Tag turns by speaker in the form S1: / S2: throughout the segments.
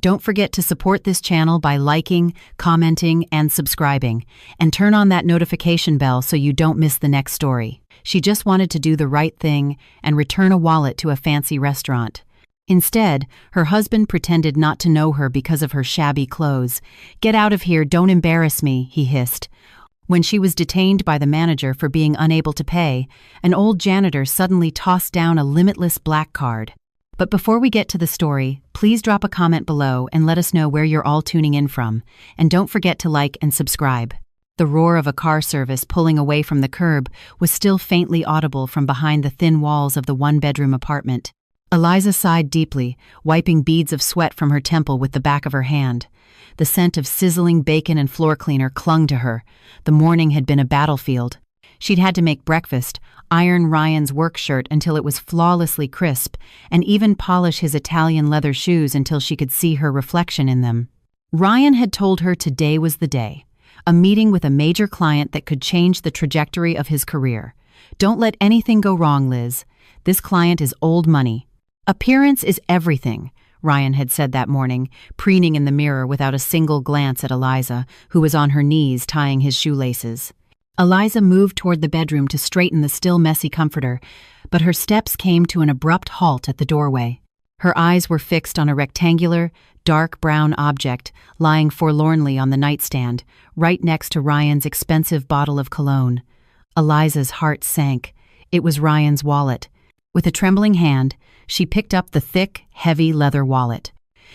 S1: Don't forget to support this channel by liking, commenting, and subscribing, and turn on that notification bell so you don't miss the next story. She just wanted to do the right thing and return a wallet to a fancy restaurant. Instead, her husband pretended not to know her because of her shabby clothes. "Get out of here, don't embarrass me," he hissed. When she was detained by the manager for being unable to pay, an old janitor suddenly tossed down a limitless black card. But before we get to the story, please drop a comment below and let us know where you're all tuning in from. And don't forget to like and subscribe. The roar of a car service pulling away from the curb was still faintly audible from behind the thin walls of the one-bedroom apartment. Eliza sighed deeply, wiping beads of sweat from her temple with the back of her hand. The scent of sizzling bacon and floor cleaner clung to her. The morning had been a battlefield. She'd had to make breakfast, iron Ryan's work shirt until it was flawlessly crisp, and even polish his Italian leather shoes until she could see her reflection in them. Ryan had told her today was the day. A meeting with a major client that could change the trajectory of his career. "Don't let anything go wrong, Liz. This client is old money. Appearance is everything," Ryan had said that morning, preening in the mirror without a single glance at Eliza, who was on her knees tying his shoelaces. Eliza moved toward the bedroom to straighten the still messy comforter, but her steps came to an abrupt halt at the doorway. Her eyes were fixed on a rectangular, dark brown object lying forlornly on the nightstand, right next to Ryan's expensive bottle of cologne. Eliza's heart sank. It was Ryan's wallet. With a trembling hand, she picked up the thick, heavy leather wallet.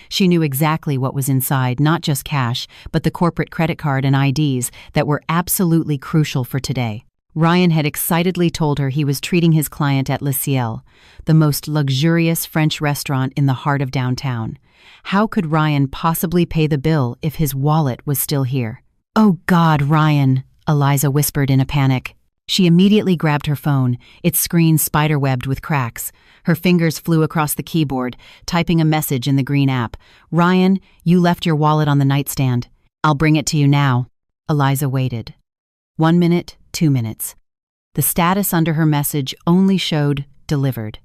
S1: She knew exactly what was inside, not just cash, but the corporate credit card and IDs that were absolutely crucial for today. Ryan had excitedly told her he was treating his client at Le Ciel, the most luxurious French restaurant in the heart of downtown. How could Ryan possibly pay the bill if his wallet was still here? "Oh God, Ryan," Eliza whispered in a panic. She immediately grabbed her phone, its screen spiderwebbed with cracks. Her fingers flew across the keyboard, typing a message in the green app. "Ryan, you left your wallet on the nightstand. I'll bring it to you now." Eliza waited. 1 minute, 2 minutes. The status under her message only showed delivered.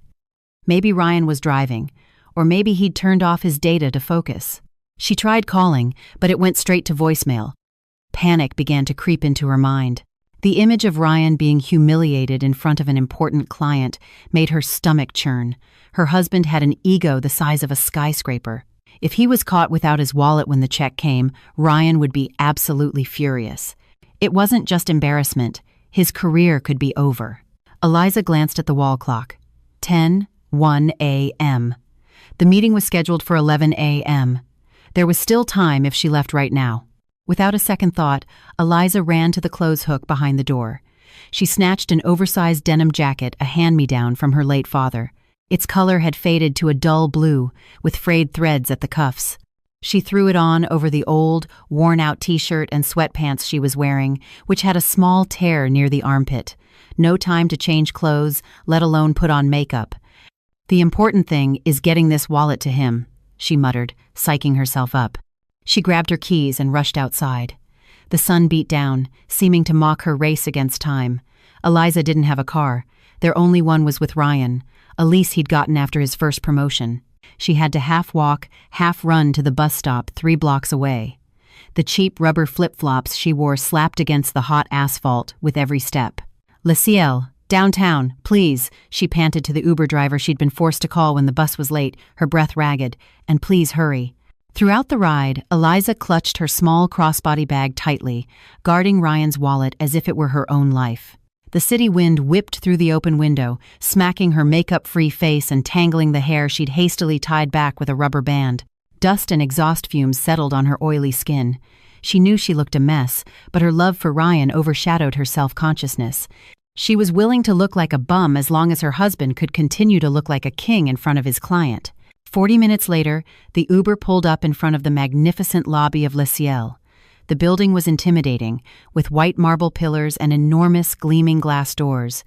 S1: Maybe Ryan was driving, or maybe he'd turned off his data to focus. She tried calling, but it went straight to voicemail. Panic began to creep into her mind. The image of Ryan being humiliated in front of an important client made her stomach churn. Her husband had an ego the size of a skyscraper. If he was caught without his wallet when the check came, Ryan would be absolutely furious. It wasn't just embarrassment. His career could be over. Eliza glanced at the wall clock. 10:01 a.m. The meeting was scheduled for 11 a.m. There was still time if she left right now. Without a second thought, Eliza ran to the clothes hook behind the door. She snatched an oversized denim jacket, a hand-me-down from her late father. Its color had faded to a dull blue, with frayed threads at the cuffs. She threw it on over the old, worn-out t-shirt and sweatpants she was wearing, which had a small tear near the armpit. No time to change clothes, let alone put on makeup. "The important thing is getting this wallet to him," she muttered, psyching herself up. She grabbed her keys and rushed outside. The sun beat down, seeming to mock her race against time. Eliza didn't have a car. Their only one was with Ryan, a lease he'd gotten after his first promotion. She had to half-walk, half-run to the bus stop 3 blocks away. The cheap rubber flip-flops she wore slapped against the hot asphalt with every step. "Le Ciel, downtown, please," she panted to the Uber driver she'd been forced to call when the bus was late, her breath ragged. "And please hurry." Throughout the ride, Eliza clutched her small crossbody bag tightly, guarding Ryan's wallet as if it were her own life. The city wind whipped through the open window, smacking her makeup-free face and tangling the hair she'd hastily tied back with a rubber band. Dust and exhaust fumes settled on her oily skin. She knew she looked a mess, but her love for Ryan overshadowed her self-consciousness. She was willing to look like a bum as long as her husband could continue to look like a king in front of his client. 40 minutes later, the Uber pulled up in front of the magnificent lobby of Le Ciel. The building was intimidating, with white marble pillars and enormous gleaming glass doors.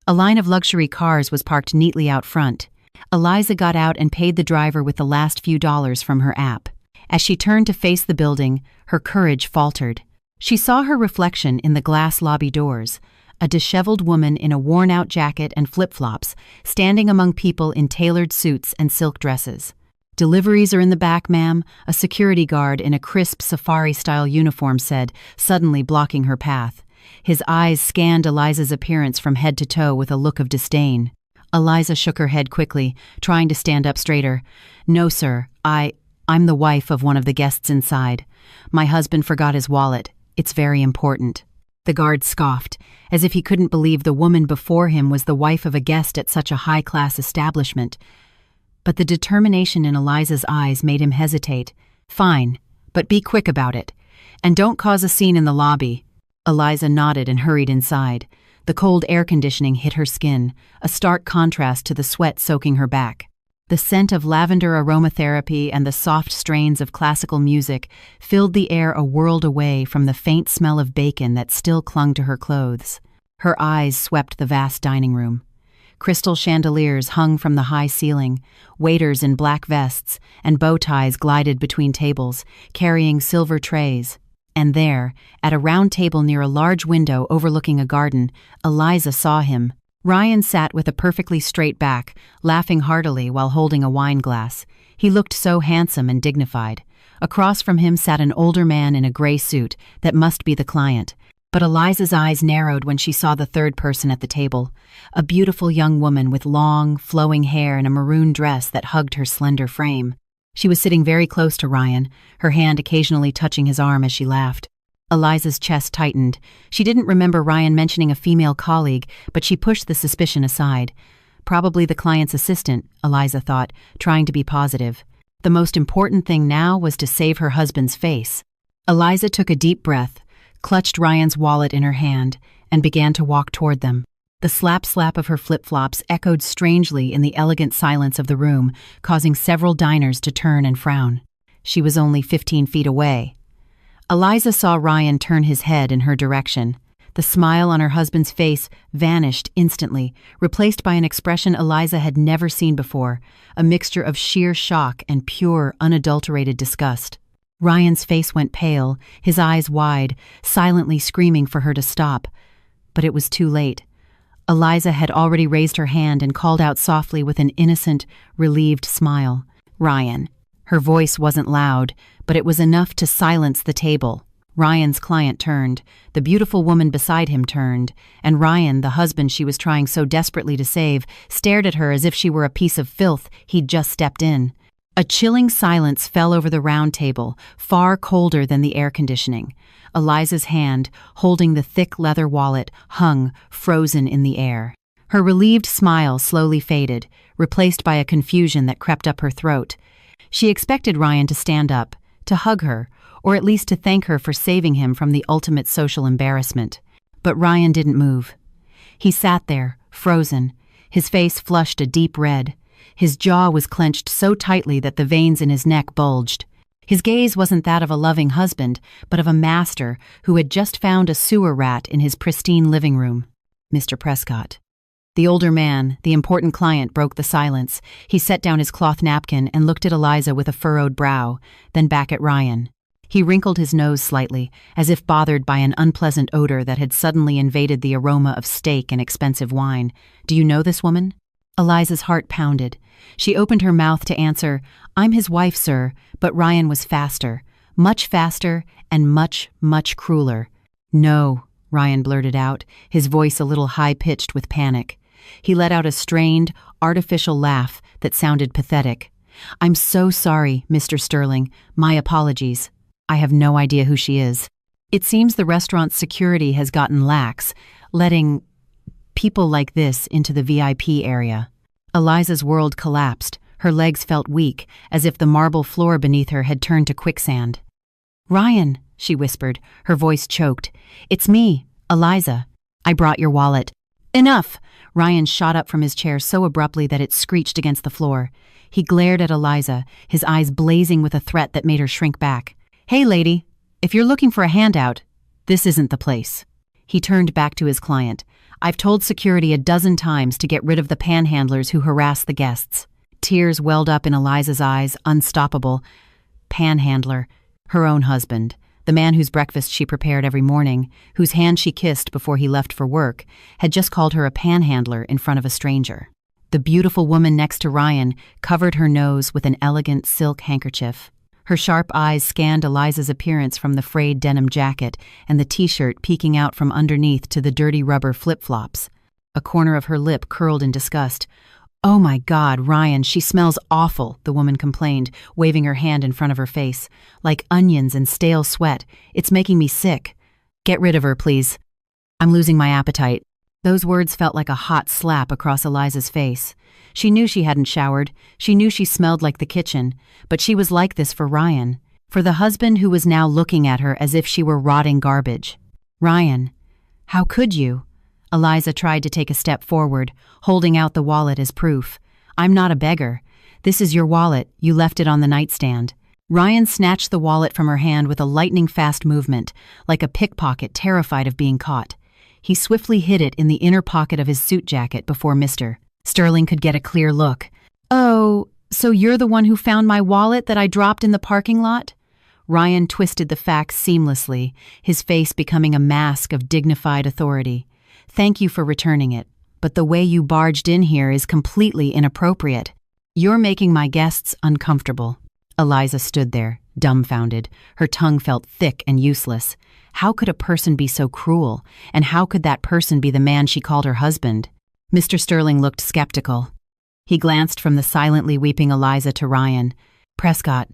S1: A line of luxury cars was parked neatly out front. Eliza got out and paid the driver with the last few dollars from her app. As she turned to face the building, her courage faltered. She saw her reflection in the glass lobby doors, a disheveled woman in a worn-out jacket and flip-flops, standing among people in tailored suits and silk dresses. "Deliveries are in the back, ma'am," a security guard in a crisp safari-style uniform said, suddenly blocking her path. His eyes scanned Eliza's appearance from head to toe with a look of disdain. Eliza shook her head quickly, trying to stand up straighter. "No, sir. I'm the wife of one of the guests inside. My husband forgot his wallet. It's very important." The guard scoffed, as if he couldn't believe the woman before him was the wife of a guest at such a high-class establishment. But the determination in Eliza's eyes made him hesitate. "Fine, but be quick about it. And don't cause a scene in the lobby." Eliza nodded and hurried inside. The cold air conditioning hit her skin, a stark contrast to the sweat soaking her back. The scent of lavender aromatherapy and the soft strains of classical music filled the air a world away from the faint smell of bacon that still clung to her clothes. Her eyes swept the vast dining room. Crystal chandeliers hung from the high ceiling, waiters in black vests and bow ties glided between tables, carrying silver trays. And there, at a round table near a large window overlooking a garden, Eliza saw him. Ryan sat with a perfectly straight back, laughing heartily while holding a wine glass. He looked so handsome and dignified. Across from him sat an older man in a gray suit that must be the client. But Eliza's eyes narrowed when she saw the third person at the table, a beautiful young woman with long, flowing hair and a maroon dress that hugged her slender frame. She was sitting very close to Ryan, her hand occasionally touching his arm as she laughed. Eliza's chest tightened. She didn't remember Ryan mentioning a female colleague, but she pushed the suspicion aside. Probably the client's assistant, Eliza thought, trying to be positive. The most important thing now was to save her husband's face. Eliza took a deep breath, clutched Ryan's wallet in her hand, and began to walk toward them. The slap-slap of her flip-flops echoed strangely in the elegant silence of the room, causing several diners to turn and frown. She was only 15 feet away. Eliza saw Ryan turn his head in her direction. The smile on her husband's face vanished instantly, replaced by an expression Eliza had never seen before, a mixture of sheer shock and pure, unadulterated disgust. Ryan's face went pale, his eyes wide, silently screaming for her to stop. But it was too late. Eliza had already raised her hand and called out softly with an innocent, relieved smile. "Ryan." Her voice wasn't loud, but it was enough to silence the table. Ryan's client turned, the beautiful woman beside him turned, and Ryan, the husband she was trying so desperately to save, stared at her as if she were a piece of filth he'd just stepped in. A chilling silence fell over the round table, far colder than the air conditioning. Eliza's hand, holding the thick leather wallet, hung, frozen in the air. Her relieved smile slowly faded, replaced by a confusion that crept up her throat. She expected Ryan to stand up, to hug her, or at least to thank her for saving him from the ultimate social embarrassment. But Ryan didn't move. He sat there, frozen, his face flushed a deep red. His jaw was clenched so tightly that the veins in his neck bulged. His gaze wasn't that of a loving husband, but of a master who had just found a sewer rat in his pristine living room. "Mr. Prescott." The older man, the important client, broke the silence. He set down his cloth napkin and looked at Eliza with a furrowed brow, then back at Ryan. He wrinkled his nose slightly, as if bothered by an unpleasant odor that had suddenly invaded the aroma of steak and expensive wine. "Do you know this woman?" Eliza's heart pounded. She opened her mouth to answer, "I'm his wife, sir," but Ryan was faster, much faster, and much, much crueler. "No," Ryan blurted out, his voice a little high-pitched with panic. He let out a strained, artificial laugh that sounded pathetic. "I'm so sorry, Mr. Sterling. My apologies. I have no idea who she is. It seems the restaurant's security has gotten lax, letting people like this into the VIP area." Eliza's world collapsed. Her legs felt weak, as if the marble floor beneath her had turned to quicksand. "Ryan," she whispered, her voice choked. "It's me, Eliza. I brought your wallet." "Enough!" Ryan shot up from his chair so abruptly that it screeched against the floor. He glared at Eliza, his eyes blazing with a threat that made her shrink back. "Hey, lady, if you're looking for a handout, this isn't the place." He turned back to his client. "I've told security a dozen times to get rid of the panhandlers who harass the guests." Tears welled up in Eliza's eyes, unstoppable. Panhandler, her own husband, the man whose breakfast she prepared every morning, whose hand she kissed before he left for work, had just called her a panhandler in front of a stranger. The beautiful woman next to Ryan covered her nose with an elegant silk handkerchief. Her sharp eyes scanned Eliza's appearance from the frayed denim jacket and the t-shirt peeking out from underneath to the dirty rubber flip-flops. A corner of her lip curled in disgust. "Oh my God, Ryan, she smells awful," the woman complained, waving her hand in front of her face. "Like onions and stale sweat. It's making me sick. Get rid of her, please. I'm losing my appetite." Those words felt like a hot slap across Eliza's face. She knew she hadn't showered. She knew she smelled like the kitchen. But she was like this for Ryan. For the husband who was now looking at her as if she were rotting garbage. "Ryan, how could you?" Eliza tried to take a step forward, holding out the wallet as proof. "I'm not a beggar. This is your wallet. You left it on the nightstand." Ryan snatched the wallet from her hand with a lightning-fast movement, like a pickpocket terrified of being caught. He swiftly hid it in the inner pocket of his suit jacket before Mr. Sterling could get a clear look. "Oh, so you're the one who found my wallet that I dropped in the parking lot?" Ryan twisted the facts seamlessly, his face becoming a mask of dignified authority. "Thank you for returning it, but the way you barged in here is completely inappropriate. You're making my guests uncomfortable." Eliza stood there, dumbfounded. Her tongue felt thick and useless. How could a person be so cruel, and how could that person be the man she called her husband? Mr. Sterling looked skeptical. He glanced from the silently weeping Eliza to Ryan. "Prescott,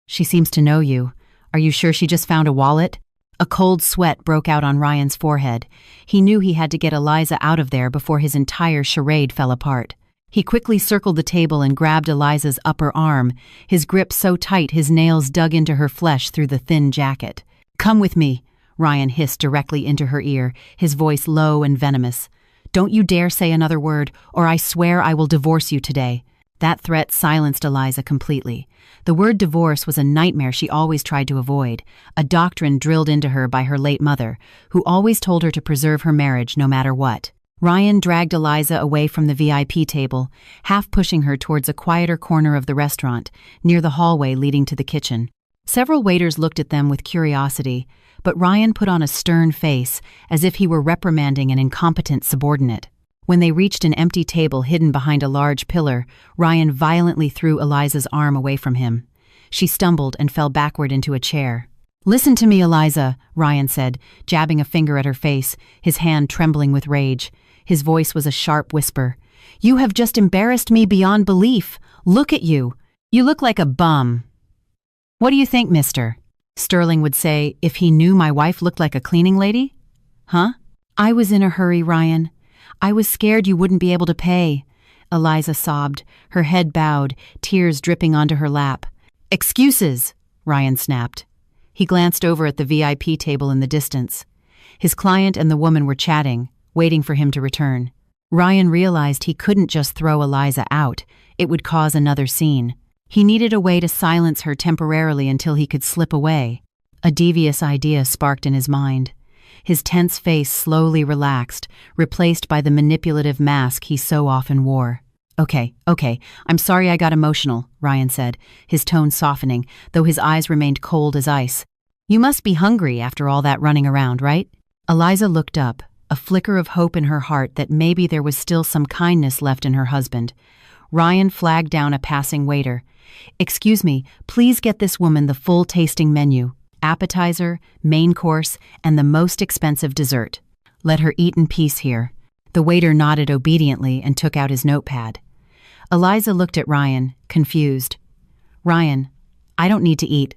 S1: she seems to know you. Are you sure she just found a wallet?" A cold sweat broke out on Ryan's forehead. He knew he had to get Eliza out of there before his entire charade fell apart. He quickly circled the table and grabbed Eliza's upper arm, his grip so tight his nails dug into her flesh through the thin jacket. "Come with me," Ryan hissed directly into her ear, his voice low and venomous. "Don't you dare say another word, or I swear I will divorce you today." That threat silenced Eliza completely. The word divorce was a nightmare she always tried to avoid, a doctrine drilled into her by her late mother, who always told her to preserve her marriage no matter what. Ryan dragged Eliza away from the VIP table, half pushing her towards a quieter corner of the restaurant, near the hallway leading to the kitchen. Several waiters looked at them with curiosity, but Ryan put on a stern face, as if he were reprimanding an incompetent subordinate. When they reached an empty table hidden behind a large pillar, Ryan violently threw Eliza's arm away from him. She stumbled and fell backward into a chair. "Listen to me, Eliza," Ryan said, jabbing a finger at her face, his hand trembling with rage. His voice was a sharp whisper. "You have just embarrassed me beyond belief. Look at you. You look like a bum." "What do you think, mister?" Sterling would say if he knew my wife looked like a cleaning lady. "Huh?" "I was in a hurry, Ryan. I was scared you wouldn't be able to pay." Eliza sobbed, her head bowed, tears dripping onto her lap. "Excuses," Ryan snapped. He glanced over at the VIP table in the distance. His client and the woman were chatting, waiting for him to return. Ryan realized he couldn't just throw Eliza out. It would cause another scene. He needed a way to silence her temporarily until he could slip away. A devious idea sparked in his mind. His tense face slowly relaxed, replaced by the manipulative mask he so often wore. Okay, I'm sorry I got emotional," Ryan said, his tone softening, though his eyes remained cold as ice. "You must be hungry after all that running around, right?" Eliza looked up, a flicker of hope in her heart that maybe there was still some kindness left in her husband. Ryan flagged down a passing waiter. "Excuse me, please get this woman the full tasting menu. Appetizer, main course, and the most expensive dessert. Let her eat in peace here." The waiter nodded obediently and took out his notepad. Eliza looked at Ryan, confused. "Ryan, I don't need to eat.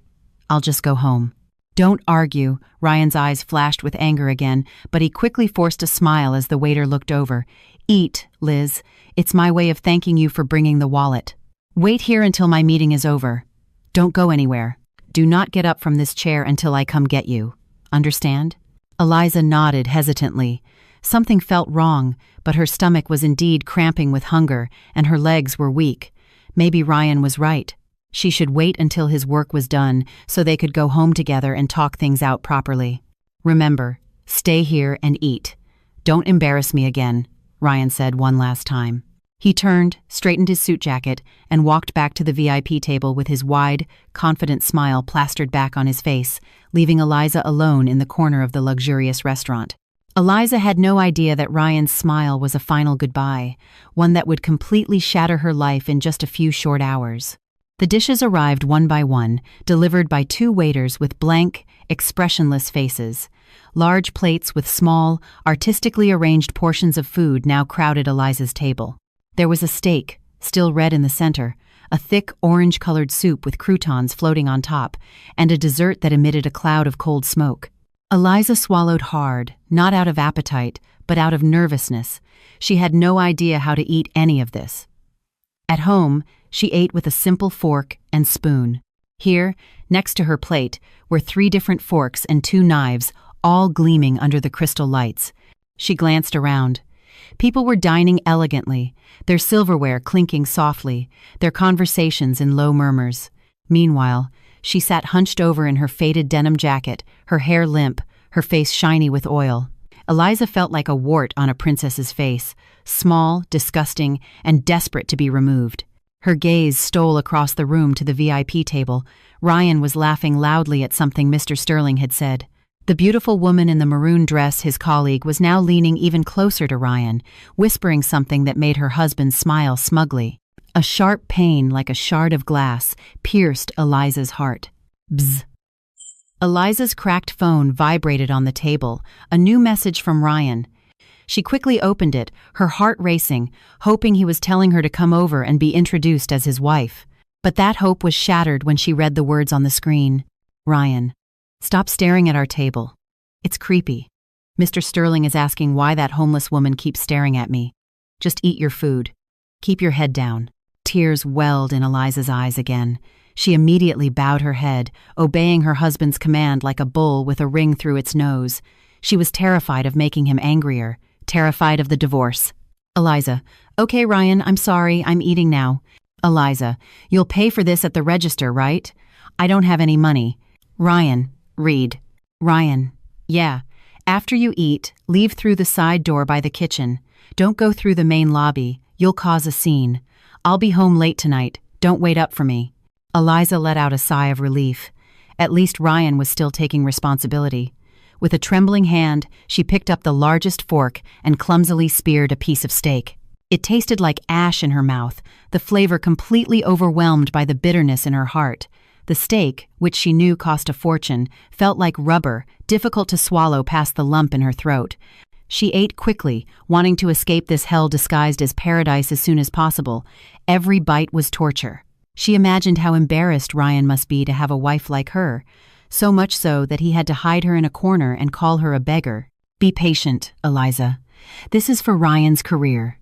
S1: I'll just go home." "Don't argue," Ryan's eyes flashed with anger again, but he quickly forced a smile as the waiter looked over. "Eat, Liz. It's my way of thanking you for bringing the wallet. Wait here until my meeting is over. Don't go anywhere. Do not get up from this chair until I come get you. Understand?" Eliza nodded hesitantly. Something felt wrong, but her stomach was indeed cramping with hunger, and her legs were weak. Maybe Ryan was right. She should wait until his work was done so they could go home together and talk things out properly. "Remember, stay here and eat. Don't embarrass me again," Ryan said one last time. He turned, straightened his suit jacket, and walked back to the VIP table with his wide, confident smile plastered back on his face, leaving Eliza alone in the corner of the luxurious restaurant. Eliza had no idea that Ryan's smile was a final goodbye, one that would completely shatter her life in just a few short hours. The dishes arrived one by one, delivered by two waiters with blank, expressionless faces. Large plates with small, artistically arranged portions of food now crowded Eliza's table. There was a steak, still red in the center, a thick orange-colored soup with croutons floating on top, and a dessert that emitted a cloud of cold smoke. Eliza swallowed hard, not out of appetite, but out of nervousness. She had no idea how to eat any of this. At home, she ate with a simple fork and spoon. Here, next to her plate, were 3 different forks and 2 knives, all gleaming under the crystal lights. She glanced around. People were dining elegantly, their silverware clinking softly, their conversations in low murmurs. Meanwhile, she sat hunched over in her faded denim jacket, her hair limp, her face shiny with oil. Eliza felt like a wart on a princess's face, small, disgusting, and desperate to be removed. Her gaze stole across the room to the VIP table. Ryan was laughing loudly at something Mr. Sterling had said. The beautiful woman in the maroon dress, his colleague, was now leaning even closer to Ryan, whispering something that made her husband smile smugly. A sharp pain, like a shard of glass, pierced Eliza's heart. Bzz. Eliza's cracked phone vibrated on the table, a new message from Ryan. She quickly opened it, her heart racing, hoping he was telling her to come over and be introduced as his wife. But that hope was shattered when she read the words on the screen. Ryan, stop staring at our table. It's creepy. Mr. Sterling is asking why that homeless woman keeps staring at me. Just eat your food. Keep your head down. Tears welled in Eliza's eyes again. She immediately bowed her head, obeying her husband's command like a bull with a ring through its nose. She was terrified of making him angrier, terrified of the divorce. Eliza, okay, Ryan, I'm sorry, I'm eating now. Eliza, you'll pay for this at the register, right? I don't have any money. Ryan, read. Ryan, yeah. After you eat, leave through the side door by the kitchen. Don't go through the main lobby. You'll cause a scene. I'll be home late tonight. Don't wait up for me. Eliza let out a sigh of relief. At least Ryan was still taking responsibility. With a trembling hand, she picked up the largest fork and clumsily speared a piece of steak. It tasted like ash in her mouth, the flavor completely overwhelmed by the bitterness in her heart. The steak, which she knew cost a fortune, felt like rubber, difficult to swallow past the lump in her throat. She ate quickly, wanting to escape this hell disguised as paradise as soon as possible. Every bite was torture. She imagined how embarrassed Ryan must be to have a wife like her, so much so that he had to hide her in a corner and call her a beggar. Be patient, Eliza. This is for Ryan's career.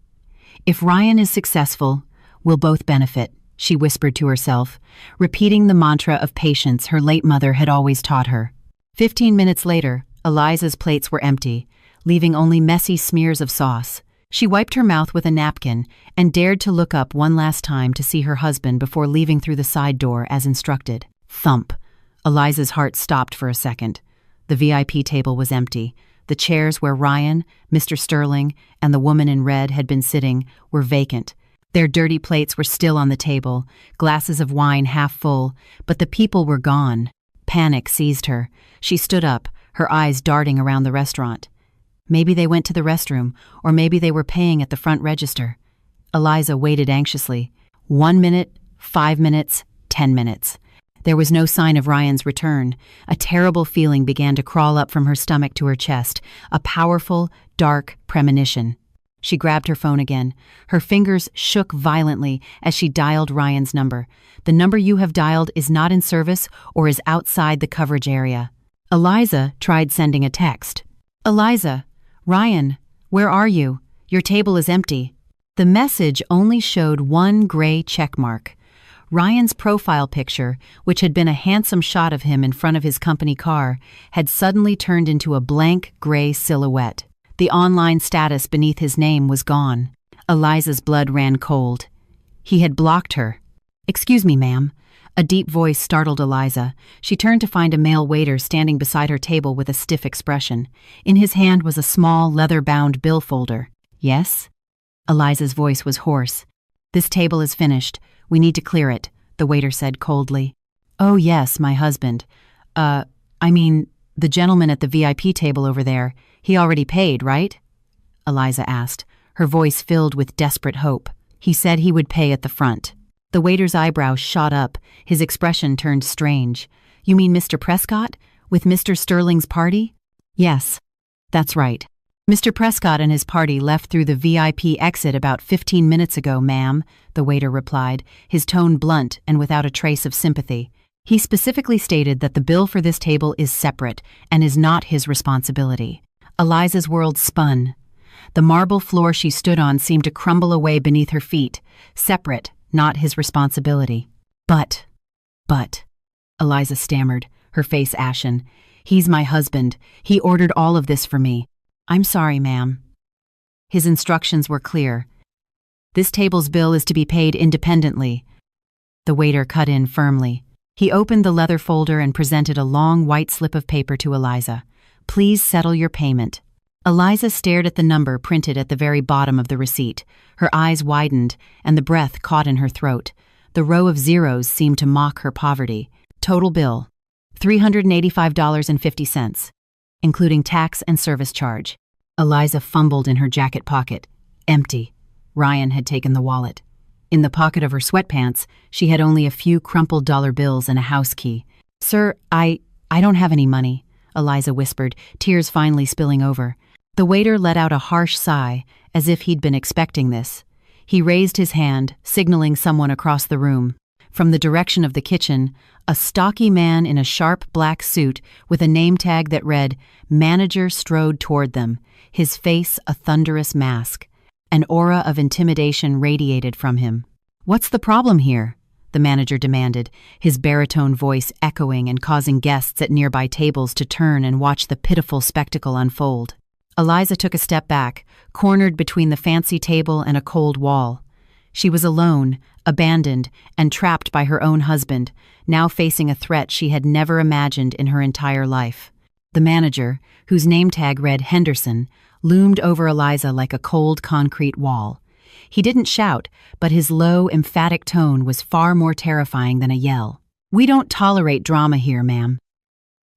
S1: If Ryan is successful, we'll both benefit, she whispered to herself, repeating the mantra of patience her late mother had always taught her. 15 minutes later, Eliza's plates were empty, leaving only messy smears of sauce. She wiped her mouth with a napkin and dared to look up one last time to see her husband before leaving through the side door as instructed. Thump. Eliza's heart stopped for a second. The VIP table was empty. The chairs where Ryan, Mr. Sterling, and the woman in red had been sitting were vacant. Their dirty plates were still on the table, glasses of wine half full, but the people were gone. Panic seized her. She stood up, her eyes darting around the restaurant. Maybe they went to the restroom, or maybe they were paying at the front register. Eliza waited anxiously. 1 minute, 5 minutes, 10 minutes. There was no sign of Ryan's return. A terrible feeling began to crawl up from her stomach to her chest, a powerful, dark premonition. She grabbed her phone again. Her fingers shook violently as she dialed Ryan's number. The number you have dialed is not in service or is outside the coverage area. Eliza tried sending a text. Eliza, Ryan, where are you? Your table is empty. The message only showed one gray checkmark. Ryan's profile picture, which had been a handsome shot of him in front of his company car, had suddenly turned into a blank gray silhouette. The online status beneath his name was gone. Eliza's blood ran cold. He had blocked her. Excuse me, ma'am. A deep voice startled Eliza. She turned to find a male waiter standing beside her table with a stiff expression. In his hand was a small, leather-bound bill folder. Yes? Eliza's voice was hoarse. This table is finished. We need to clear it, the waiter said coldly. Oh yes, my husband. The gentleman at the VIP table over there, he already paid, right? Eliza asked, her voice filled with desperate hope. He said he would pay at the front. The waiter's eyebrows shot up, his expression turned strange. You mean Mr. Prescott? With Mr. Sterling's party? Yes, that's right. Mr. Prescott and his party left through the VIP exit about 15 minutes ago, ma'am, the waiter replied, his tone blunt and without a trace of sympathy. He specifically stated that the bill for this table is separate and is not his responsibility. Eliza's world spun. The marble floor she stood on seemed to crumble away beneath her feet. Separate, not his responsibility. But, Eliza stammered, her face ashen. He's my husband. He ordered all of this for me. I'm sorry, ma'am. His instructions were clear. This table's bill is to be paid independently. The waiter cut in firmly. He opened the leather folder and presented a long white slip of paper to Eliza. Please settle your payment. Eliza stared at the number printed at the very bottom of the receipt. Her eyes widened, and the breath caught in her throat. The row of zeros seemed to mock her poverty. Total bill, $385.50, including tax and service charge. Eliza fumbled in her jacket pocket. Empty. Ryan had taken the wallet. In the pocket of her sweatpants, she had only a few crumpled dollar bills and a house key. Sir, I don't have any money, Eliza whispered, tears finally spilling over. The waiter let out a harsh sigh, as if he'd been expecting this. He raised his hand, signaling someone across the room. From the direction of the kitchen, a stocky man in a sharp black suit with a name tag that read, Manager strode toward them, his face a thunderous mask. An aura of intimidation radiated from him. What's the problem here? The manager demanded, his baritone voice echoing and causing guests at nearby tables to turn and watch the pitiful spectacle unfold. Eliza took a step back, cornered between the fancy table and a cold wall. She was alone, abandoned, and trapped by her own husband, now facing a threat she had never imagined in her entire life. The manager, whose name tag read Henderson, loomed over Eliza like a cold concrete wall. He didn't shout, but his low, emphatic tone was far more terrifying than a yell. We don't tolerate drama here, ma'am.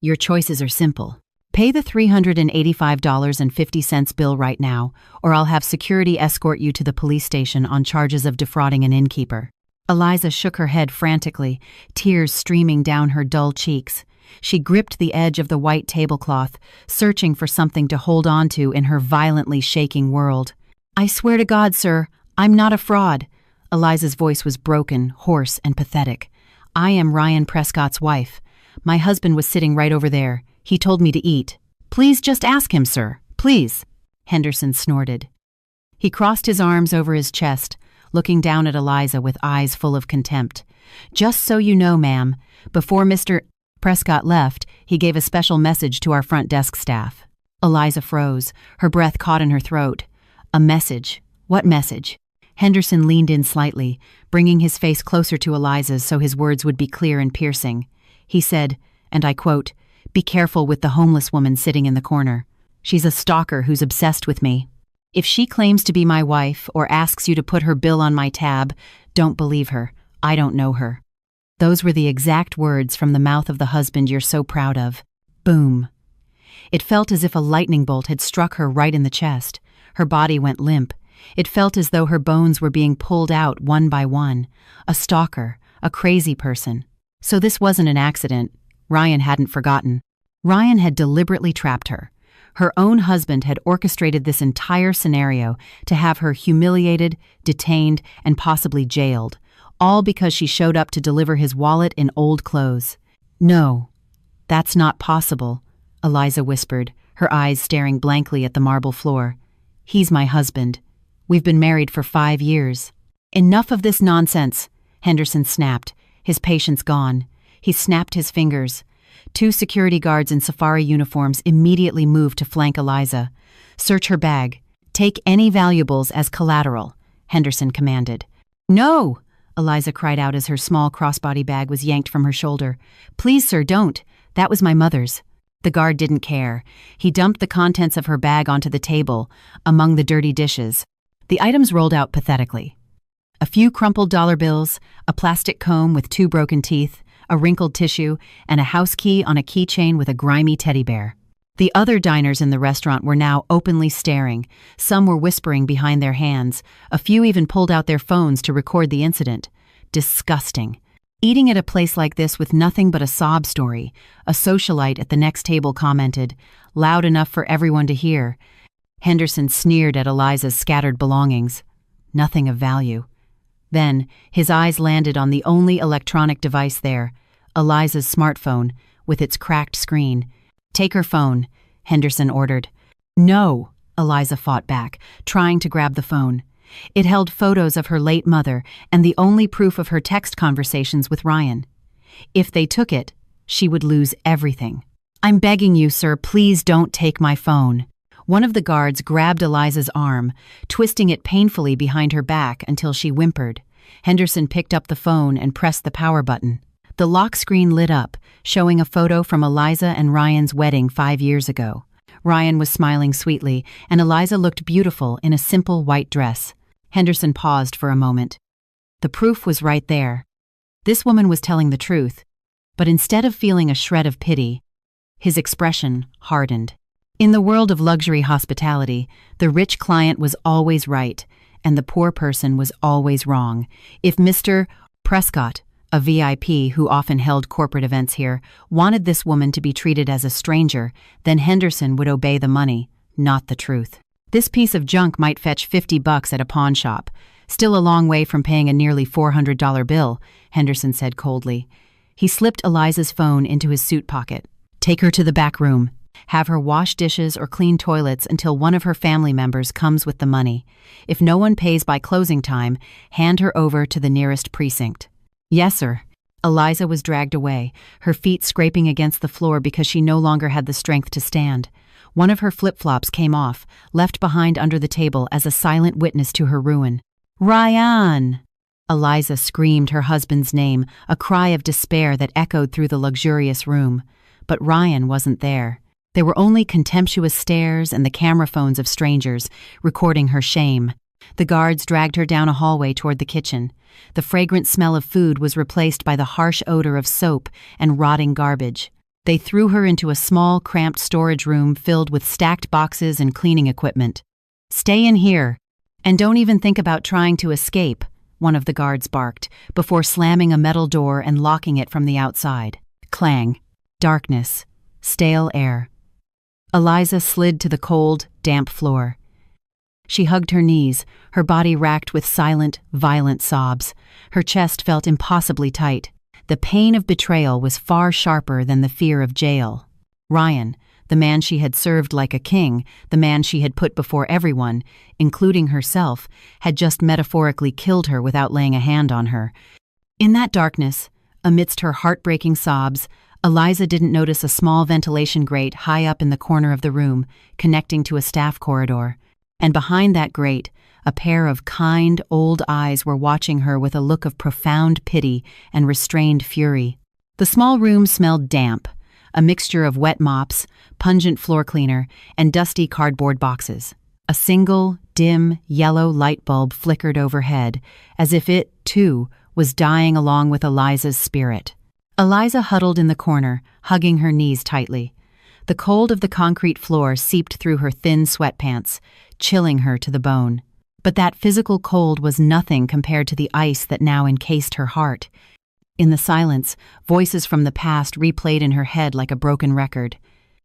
S1: Your choices are simple. Pay the $385.50 bill right now, or I'll have security escort you to the police station on charges of defrauding an innkeeper. Eliza shook her head frantically, tears streaming down her dull cheeks. She gripped the edge of the white tablecloth, searching for something to hold on to in her violently shaking world. I swear to God, sir, I'm not a fraud. Eliza's voice was broken, hoarse, and pathetic. I am Ryan Prescott's wife. My husband was sitting right over there. He told me to eat. Please just ask him, sir. Please. Henderson snorted. He crossed his arms over his chest, looking down at Eliza with eyes full of contempt. Just so you know, ma'am, before Mr. Prescott left, he gave a special message to our front desk staff. Eliza froze, her breath caught in her throat. A message? What message? Henderson leaned in slightly, bringing his face closer to Eliza's so his words would be clear and piercing. He said, and I quote, Be careful with the homeless woman sitting in the corner. She's a stalker who's obsessed with me. If she claims to be my wife or asks you to put her bill on my tab, don't believe her. I don't know her. Those were the exact words from the mouth of the husband you're so proud of. Boom. It felt as if a lightning bolt had struck her right in the chest. Her body went limp. It felt as though her bones were being pulled out one by one. A stalker, a crazy person. So this wasn't an accident. Ryan hadn't forgotten. Ryan had deliberately trapped her. Her own husband had orchestrated this entire scenario to have her humiliated, detained, and possibly jailed, all because she showed up to deliver his wallet in old clothes. No, that's not possible, Eliza whispered, her eyes staring blankly at the marble floor. He's my husband. We've been married for 5 years. Enough of this nonsense, Henderson snapped, his patience gone. He snapped his fingers. 2 security guards in safari uniforms immediately moved to flank Eliza. Search her bag. Take any valuables as collateral, Henderson commanded. No! Eliza cried out as her small crossbody bag was yanked from her shoulder. Please, sir, don't. That was my mother's. The guard didn't care. He dumped the contents of her bag onto the table, among the dirty dishes. The items rolled out pathetically. A few crumpled dollar bills, a plastic comb with 2 broken teeth, a wrinkled tissue, and a house key on a keychain with a grimy teddy bear. The other diners in the restaurant were now openly staring. Some were whispering behind their hands. A few even pulled out their phones to record the incident. Disgusting. Eating at a place like this with nothing but a sob story, a socialite at the next table commented, loud enough for everyone to hear. Henderson sneered at Eliza's scattered belongings. Nothing of value. Then, his eyes landed on the only electronic device there, Eliza's smartphone, with its cracked screen. "Take her phone," Henderson ordered. "No," Eliza fought back, trying to grab the phone. It held photos of her late mother and the only proof of her text conversations with Ryan. If they took it, she would lose everything. "I'm begging you, sir, please don't take my phone." One of the guards grabbed Eliza's arm, twisting it painfully behind her back until she whimpered. Henderson picked up the phone and pressed the power button. The lock screen lit up, showing a photo from Eliza and Ryan's wedding 5 years ago. Ryan was smiling sweetly, and Eliza looked beautiful in a simple white dress. Henderson paused for a moment. The proof was right there. This woman was telling the truth, but instead of feeling a shred of pity, his expression hardened. In the world of luxury hospitality, the rich client was always right, and the poor person was always wrong. If Mr. Prescott, a VIP who often held corporate events here, wanted this woman to be treated as a stranger, then Henderson would obey the money, not the truth. This piece of junk might fetch $50 at a pawn shop, still a long way from paying a nearly $400 bill, Henderson said coldly. He slipped Eliza's phone into his suit pocket. "Take her to the back room. Have her wash dishes or clean toilets until one of her family members comes with the money. If no one pays by closing time, hand her over to the nearest precinct." "Yes, sir." Eliza was dragged away, her feet scraping against the floor because she no longer had the strength to stand. One of her flip-flops came off, left behind under the table as a silent witness to her ruin. "Ryan!" Eliza screamed her husband's name, a cry of despair that echoed through the luxurious room. But Ryan wasn't there. There were only contemptuous stares and the camera phones of strangers, recording her shame. The guards dragged her down a hallway toward the kitchen. The fragrant smell of food was replaced by the harsh odor of soap and rotting garbage. They threw her into a small, cramped storage room filled with stacked boxes and cleaning equipment. "Stay in here, and don't even think about trying to escape," one of the guards barked, before slamming a metal door and locking it from the outside. Clang. Darkness. Stale air. Eliza slid to the cold, damp floor. She hugged her knees, her body racked with silent, violent sobs. Her chest felt impossibly tight. The pain of betrayal was far sharper than the fear of jail. Ryan, the man she had served like a king, the man she had put before everyone, including herself, had just metaphorically killed her without laying a hand on her. In that darkness, amidst her heartbreaking sobs, Eliza didn't notice a small ventilation grate high up in the corner of the room, connecting to a staff corridor. And behind that grate, a pair of kind, old eyes were watching her with a look of profound pity and restrained fury. The small room smelled damp, a mixture of wet mops, pungent floor cleaner, and dusty cardboard boxes. A single, dim, yellow light bulb flickered overhead, as if it, too, was dying along with Eliza's spirit. Eliza huddled in the corner, hugging her knees tightly. The cold of the concrete floor seeped through her thin sweatpants, chilling her to the bone. But that physical cold was nothing compared to the ice that now encased her heart. In the silence, voices from the past replayed in her head like a broken record.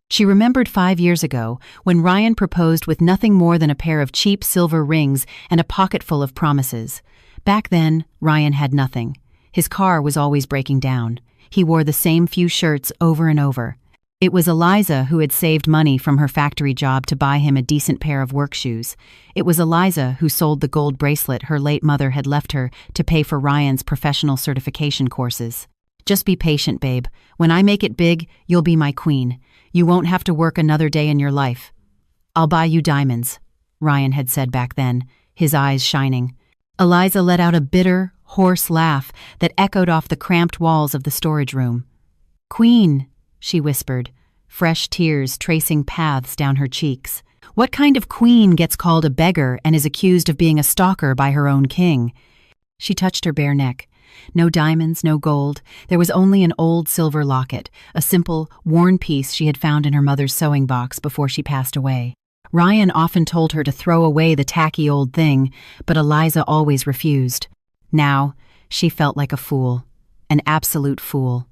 S1: She remembered 5 years ago, when Ryan proposed with nothing more than a pair of cheap silver rings and a pocketful of promises. Back then, Ryan had nothing. His car was always breaking down. He wore the same few shirts over and over. It was Eliza who had saved money from her factory job to buy him a decent pair of work shoes. It was Eliza who sold the gold bracelet her late mother had left her to pay for Ryan's professional certification courses. "Just be patient, babe. When I make it big, you'll be my queen. You won't have to work another day in your life. I'll buy you diamonds," Ryan had said back then, his eyes shining. Eliza let out a bitter, hoarse laugh that echoed off the cramped walls of the storage room. "Queen," she whispered, fresh tears tracing paths down her cheeks. "What kind of queen gets called a beggar and is accused of being a stalker by her own king?" She touched her bare neck. No diamonds, no gold. There was only an old silver locket, a simple, worn piece she had found in her mother's sewing box before she passed away. Ryan often told her to throw away the tacky old thing, but Eliza always refused. Now, she felt like a fool, an absolute fool.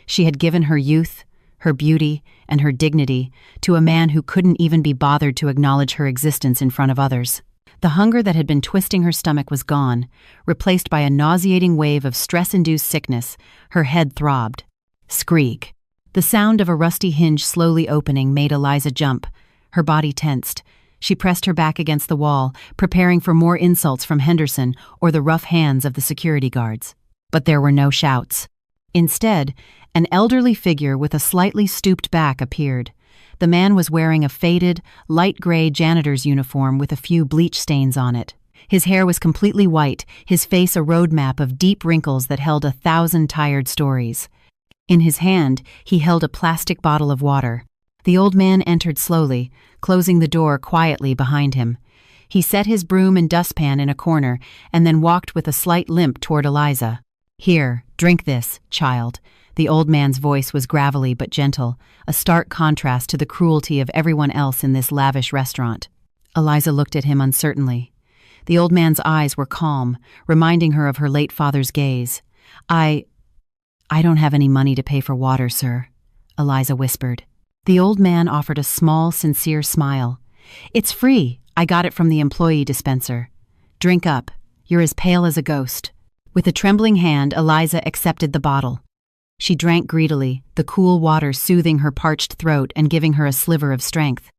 S1: She had given her youth, her beauty, and her dignity to a man who couldn't even be bothered to acknowledge her existence in front of others. The hunger that had been twisting her stomach was gone, replaced by a nauseating wave of stress-induced sickness. Her head throbbed. Skreek. The sound of a rusty hinge slowly opening made Eliza jump. Her body tensed. She pressed her back against the wall, preparing for more insults from Henderson or the rough hands of the security guards. But there were no shouts. Instead, an elderly figure with a slightly stooped back appeared. The man was wearing a faded, light gray janitor's uniform with a few bleach stains on it. His hair was completely white, his face a roadmap of deep wrinkles that held 1,000 tired stories. In his hand, he held a plastic bottle of water. The old man entered slowly, closing the door quietly behind him. He set his broom and dustpan in a corner and then walked with a slight limp toward Eliza. "Here, drink this, child." The old man's voice was gravelly but gentle, a stark contrast to the cruelty of everyone else in this lavish restaurant. Eliza looked at him uncertainly. The old man's eyes were calm, reminding her of her late father's gaze. I don't have any money to pay for water, sir," Eliza whispered. The old man offered a small, sincere smile. "It's free. I got it from the employee dispenser. Drink up. You're as pale as a ghost." With a trembling hand, Eliza accepted the bottle. She drank greedily, the cool water soothing her parched throat and giving her a sliver of strength.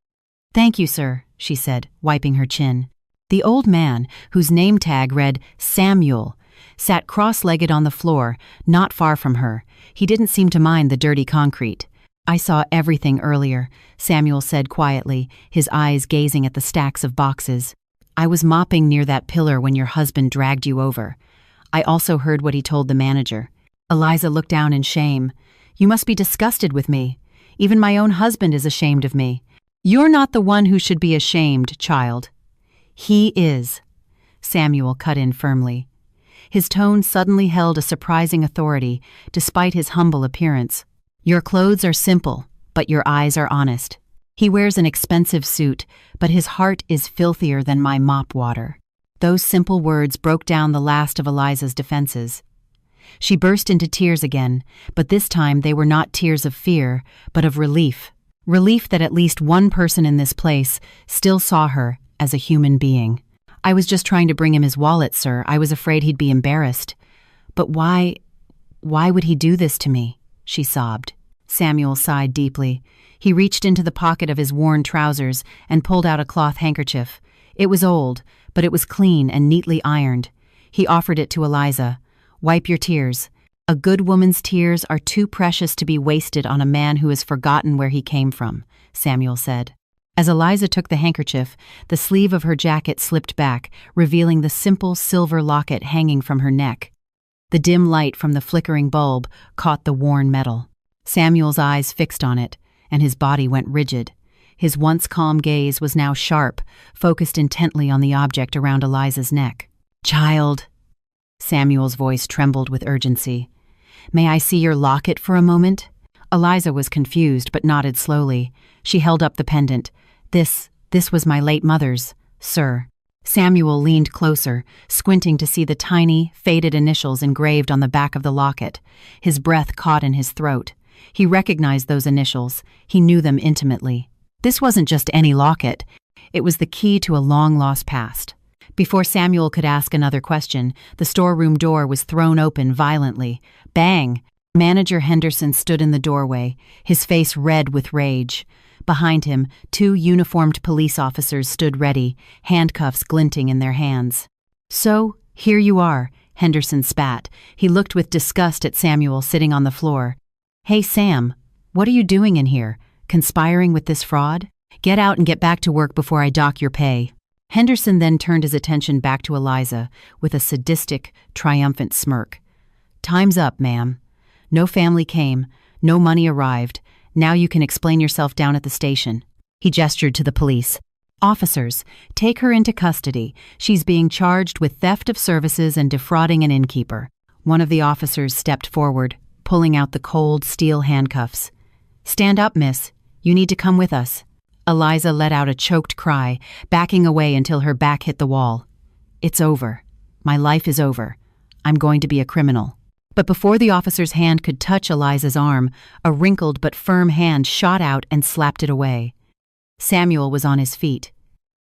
S1: "Thank you, sir," she said, wiping her chin. The old man, whose name tag read Samuel, sat cross-legged on the floor, not far from her. He didn't seem to mind the dirty concrete. "I saw everything earlier," Samuel said quietly, his eyes gazing at the stacks of boxes. "I was mopping near that pillar when your husband dragged you over. I also heard what he told the manager." Eliza looked down in shame. "You must be disgusted with me. Even my own husband is ashamed of me." "You're not the one who should be ashamed, child." "He is," Samuel cut in firmly. His tone suddenly held a surprising authority, despite his humble appearance. "Your clothes are simple, but your eyes are honest. He wears an expensive suit, but his heart is filthier than my mop water." Those simple words broke down the last of Eliza's defenses. She burst into tears again, but this time they were not tears of fear, but of relief. Relief that at least one person in this place still saw her as a human being. "I was just trying to bring him his wallet, sir. I was afraid he'd be embarrassed." "But why would he do this to me?" she sobbed. Samuel sighed deeply. He reached into the pocket of his worn trousers and pulled out a cloth handkerchief. It was old, but it was clean and neatly ironed. He offered it to Eliza. "Wipe your tears. A good woman's tears are too precious to be wasted on a man who has forgotten where he came from," Samuel said. As Eliza took the handkerchief, the sleeve of her jacket slipped back, revealing the simple silver locket hanging from her neck. The dim light from the flickering bulb caught the worn metal. Samuel's eyes fixed on it, and his body went rigid. His once calm gaze was now sharp, focused intently on the object around Eliza's neck. "Child," Samuel's voice trembled with urgency. "May I see your locket for a moment?" Eliza was confused but nodded slowly. She held up the pendant. This was my late mother's, sir." Samuel leaned closer, squinting to see the tiny, faded initials engraved on the back of the locket. His breath caught in his throat. He recognized those initials. He knew them intimately. This wasn't just any locket. It was the key to a long-lost past. Before Samuel could ask another question, the storeroom door was thrown open violently. Bang! Manager Henderson stood in the doorway, his face red with rage. Behind him, 2 uniformed police officers stood ready, handcuffs glinting in their hands. "So, here you are," Henderson spat. He looked with disgust at Samuel sitting on the floor. "Hey, Sam, what are you doing in here? Conspiring with this fraud? Get out and get back to work before I dock your pay." Henderson then turned his attention back to Eliza with a sadistic, triumphant smirk. "Time's up, ma'am. No family came, no money arrived. Now you can explain yourself down at the station." He gestured to the police. "Officers, take her into custody. She's being charged with theft of services and defrauding an innkeeper." One of the officers stepped forward, pulling out the cold steel handcuffs. "Stand up, miss. You need to come with us." Eliza let out a choked cry, backing away until her back hit the wall. "It's over. My life is over. I'm going to be a criminal." But before the officer's hand could touch Eliza's arm, a wrinkled but firm hand shot out and slapped it away. Samuel was on his feet.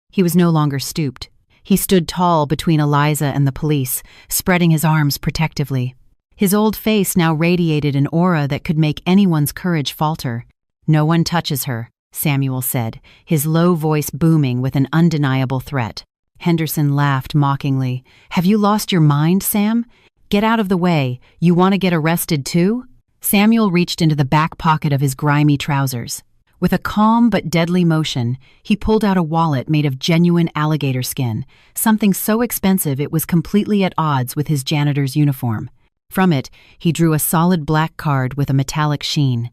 S1: He was no longer stooped. He stood tall between Eliza and the police, spreading his arms protectively. His old face now radiated an aura that could make anyone's courage falter. "No one touches her," Samuel said, his low voice booming with an undeniable threat. Henderson laughed mockingly. "Have you lost your mind, Sam? Get out of the way. You want to get arrested too?" Samuel reached into the back pocket of his grimy trousers. With a calm but deadly motion, he pulled out a wallet made of genuine alligator skin, something so expensive it was completely at odds with his janitor's uniform. From it, he drew a solid black card with a metallic sheen.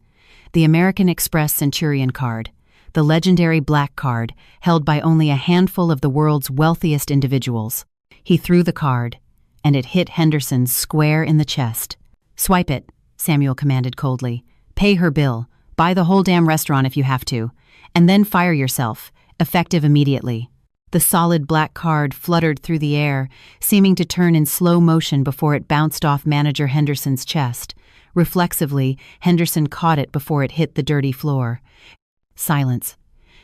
S1: The American Express Centurion card, the legendary black card held by only a handful of the world's wealthiest individuals. He threw the card, and it hit Henderson square in the chest. "Swipe it," Samuel commanded coldly. "Pay her bill. Buy the whole damn restaurant if you have to. And then fire yourself, effective immediately." The solid black card fluttered through the air, seeming to turn in slow motion before it bounced off Manager Henderson's chest. Reflexively, Henderson caught it before it hit the dirty floor. Silence.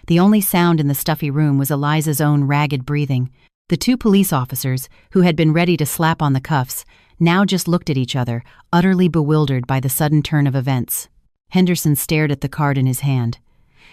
S1: The only sound in the stuffy room was Eliza's own ragged breathing. The two police officers, who had been ready to slap on the cuffs, now just looked at each other, utterly bewildered by the sudden turn of events. Henderson stared at the card in his hand.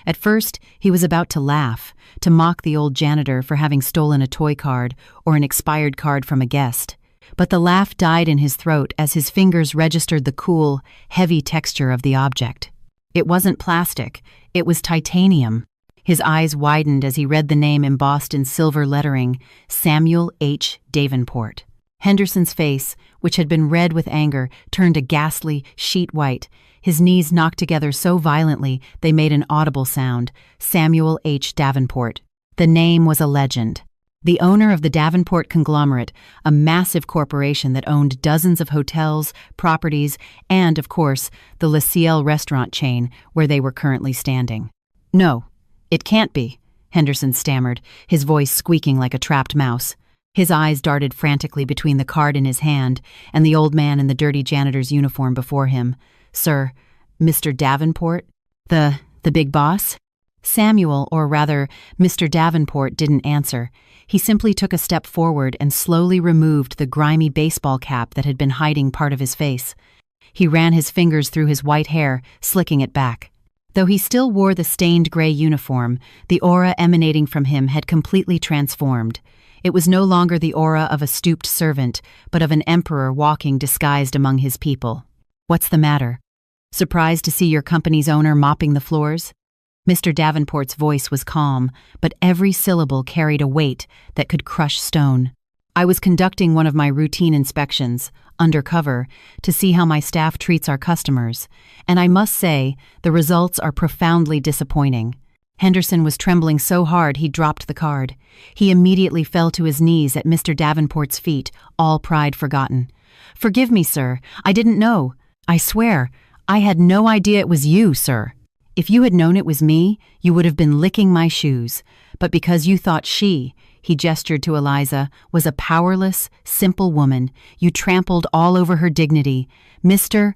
S1: At first, he was about to laugh, to mock the old janitor for having stolen a toy card or an expired card from a guest. But the laugh died in his throat as his fingers registered the cool, heavy texture of the object. It wasn't plastic, it was titanium. His eyes widened as he read the name embossed in silver lettering, Samuel H. Davenport. Henderson's face, which had been red with anger, turned a ghastly, sheet white. His knees knocked together so violently they made an audible sound. Samuel H. Davenport. The name was a legend. The owner of the Davenport conglomerate, a massive corporation that owned dozens of hotels, properties, and, of course, the Le Ciel restaurant chain where they were currently standing. "No, it can't be," Henderson stammered, his voice squeaking like a trapped mouse. His eyes darted frantically between the card in his hand and the old man in the dirty janitor's uniform before him. "Sir, Mr. Davenport? The big boss?" Samuel, or rather, Mr. Davenport, didn't answer. He simply took a step forward and slowly removed the grimy baseball cap that had been hiding part of his face. He ran his fingers through his white hair, slicking it back. Though he still wore the stained gray uniform, the aura emanating from him had completely transformed. It was no longer the aura of a stooped servant, but of an emperor walking disguised among his people. "What's the matter? Surprised to see your company's owner mopping the floors?" Mr. Davenport's voice was calm, but every syllable carried a weight that could crush stone. "I was conducting one of my routine inspections, undercover, to see how my staff treats our customers, and I must say, the results are profoundly disappointing." Henderson was trembling so hard he dropped the card. He immediately fell to his knees at Mr. Davenport's feet, all pride forgotten. "Forgive me, sir. I didn't know. I swear, I had no idea it was you, sir. If you had known it was me, you would have been licking my shoes. But because you thought she," he gestured to Eliza, "was a powerless, simple woman, you trampled all over her dignity. Mr.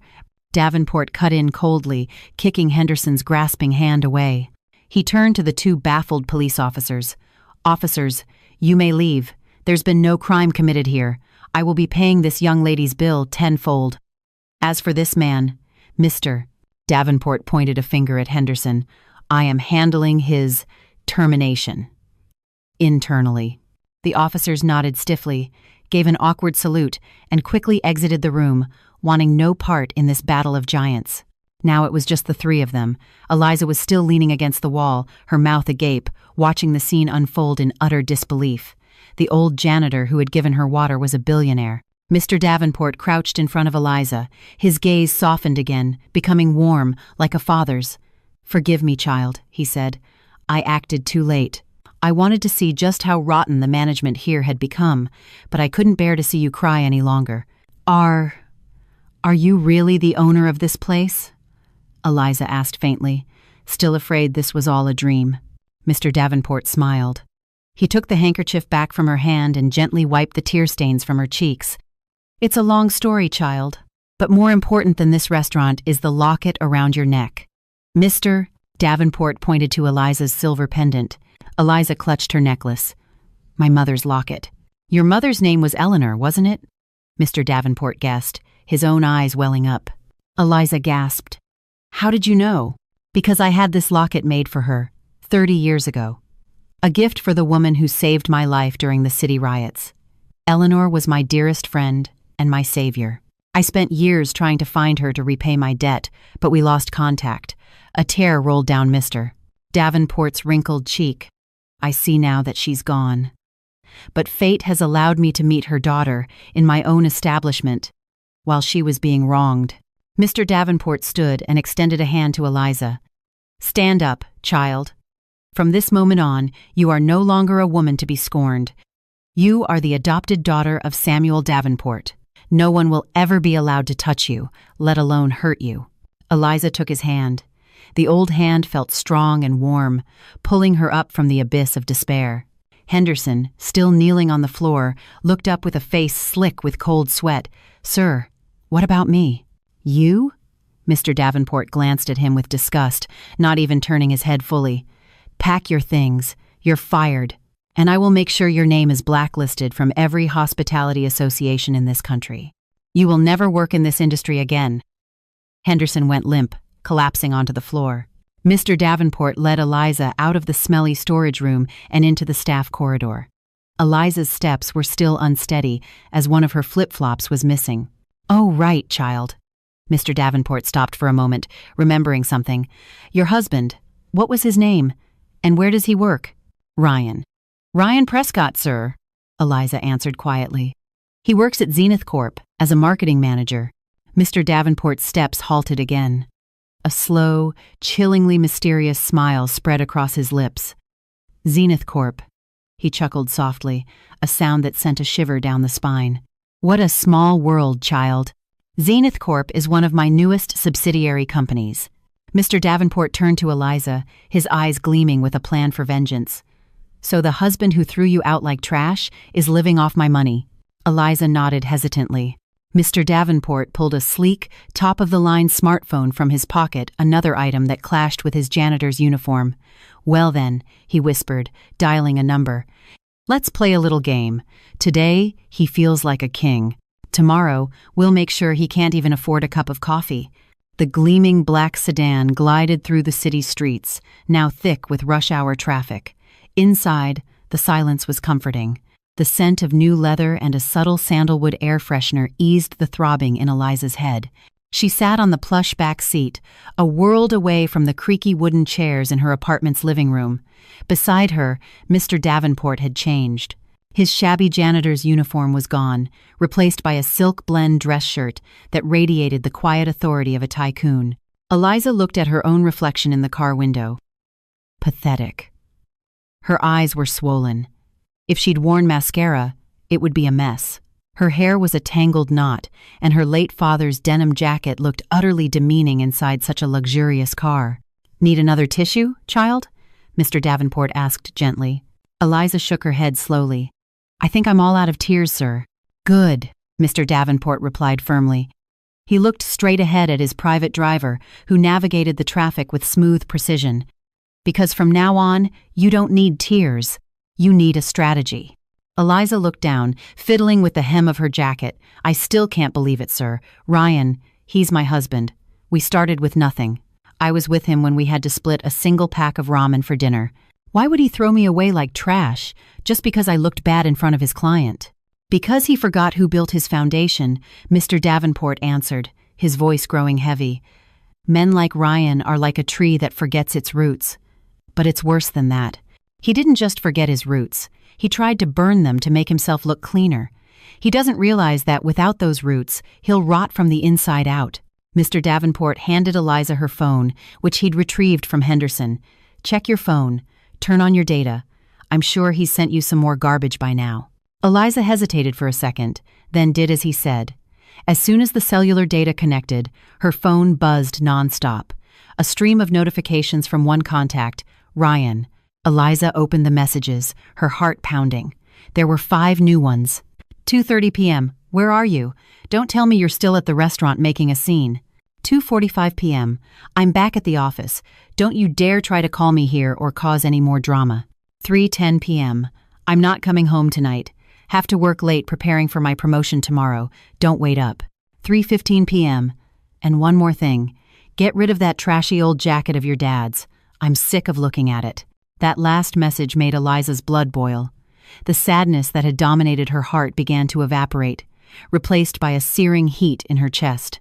S1: Davenport cut in coldly, kicking Henderson's grasping hand away. He turned to the two baffled police officers. "Officers, you may leave. There's been no crime committed here. I will be paying this young lady's bill tenfold. As for this man, Mr. Davenport pointed a finger at Henderson. "I am handling his termination internally." The officers nodded stiffly, gave an awkward salute, and quickly exited the room, wanting no part in this battle of giants. Now it was just the three of them. Eliza was still leaning against the wall, her mouth agape, watching the scene unfold in utter disbelief. The old janitor who had given her water was a billionaire. Mr. Davenport crouched in front of Eliza, his gaze softened again, becoming warm, like a father's. "Forgive me, child," he said. "I acted too late. I wanted to see just how rotten the management here had become, but I couldn't bear to see you cry any longer. Are you really the owner of this place? Eliza asked faintly, still afraid this was all a dream. Mr. Davenport smiled. He took the handkerchief back from her hand and gently wiped the tear stains from her cheeks. It's a long story, child, but more important than this restaurant is the locket around your neck. Mr. Davenport pointed to Eliza's silver pendant. Eliza clutched her necklace. My mother's locket. Your mother's name was Eleanor, wasn't it? Mr. Davenport guessed, his own eyes welling up. Eliza gasped. How did you know? Because I had this locket made for her, 30 years ago. A gift for the woman who saved my life during the city riots. Eleanor was my dearest friend and my savior. I spent years trying to find her to repay my debt, but we lost contact. A tear rolled down Mr. Davenport's wrinkled cheek. I see now that she's gone. But fate has allowed me to meet her daughter in my own establishment while she was being wronged. Mr. Davenport stood and extended a hand to Eliza. Stand up, child. From this moment on, you are no longer a woman to be scorned. You are the adopted daughter of Samuel Davenport. No one will ever be allowed to touch you, let alone hurt you. Eliza took his hand. The old hand felt strong and warm, pulling her up from the abyss of despair. Henderson, still kneeling on the floor, looked up with a face slick with cold sweat. Sir, what about me? You? Mr. Davenport glanced at him with disgust, not even turning his head fully. Pack your things. You're fired. And I will make sure your name is blacklisted from every hospitality association in this country. You will never work in this industry again. Henderson went limp, collapsing onto the floor. Mr. Davenport led Eliza out of the smelly storage room and into the staff corridor. Eliza's steps were still unsteady, as one of her flip-flops was missing. Oh, right, child. Mr. Davenport stopped for a moment, remembering something. Your husband, what was his name? And where does he work? Ryan. Ryan Prescott, sir, Eliza answered quietly. He works at Zenith Corp. As a marketing manager. Mr. Davenport's steps halted again. A slow, chillingly mysterious smile spread across his lips. Zenith Corp. He chuckled softly, a sound that sent a shiver down the spine. What a small world, child. Zenith Corp is one of my newest subsidiary companies. Mr. Davenport turned to Eliza, his eyes gleaming with a plan for vengeance. So the husband who threw you out like trash is living off my money. Eliza nodded hesitantly. Mr. Davenport pulled a sleek, top-of-the-line smartphone from his pocket, another item that clashed with his janitor's uniform. Well then, he whispered, dialing a number. Let's play a little game. Today, he feels like a king. Tomorrow, we'll make sure he can't even afford a cup of coffee. The gleaming black sedan glided through the city streets, now thick with rush-hour traffic. Inside, the silence was comforting. The scent of new leather and a subtle sandalwood air freshener eased the throbbing in Eliza's head. She sat on the plush back seat, a world away from the creaky wooden chairs in her apartment's living room. Beside her, Mr. Davenport had changed. His shabby janitor's uniform was gone, replaced by a silk blend dress shirt that radiated the quiet authority of a tycoon. Eliza looked at her own reflection in the car window. Pathetic. Her eyes were swollen. If she'd worn mascara, it would be a mess. Her hair was a tangled knot, and her late father's denim jacket looked utterly demeaning inside such a luxurious car. Need another tissue, child? Mr. Davenport asked gently. Eliza shook her head slowly. I think I'm all out of tears, sir. Good, Mr. Davenport replied firmly. He looked straight ahead at his private driver, who navigated the traffic with smooth precision. Because from now on, you don't need tears. You need a strategy. Eliza looked down, fiddling with the hem of her jacket. I still can't believe it, sir. Ryan, he's my husband. We started with nothing. I was with him when we had to split a single pack of ramen for dinner. Why would he throw me away like trash, just because I looked bad in front of his client? Because he forgot who built his foundation, Mr. Davenport answered, his voice growing heavy. Men like Ryan are like a tree that forgets its roots. But it's worse than that. He didn't just forget his roots. He tried to burn them to make himself look cleaner. He doesn't realize that without those roots, he'll rot from the inside out. Mr. Davenport handed Eliza her phone, which he'd retrieved from Henderson. Check your phone. Turn on your data. I'm sure he's sent you some more garbage by now. Eliza hesitated for a second, then did as he said. As soon as the cellular data connected, her phone buzzed nonstop. A stream of notifications from one contact, Ryan. Eliza opened the messages, her heart pounding. There were 5 new ones. 2:30 p.m. Where are you? Don't tell me you're still at the restaurant making a scene. 2:45 p.m. I'm back at the office. Don't you dare try to call me here or cause any more drama. 3:10 p.m. I'm not coming home tonight. Have to work late preparing for my promotion tomorrow. Don't wait up. 3:15 p.m. And one more thing. Get rid of that trashy old jacket of your dad's. I'm sick of looking at it. That last message made Eliza's blood boil. The sadness that had dominated her heart began to evaporate, replaced by a searing heat in her chest.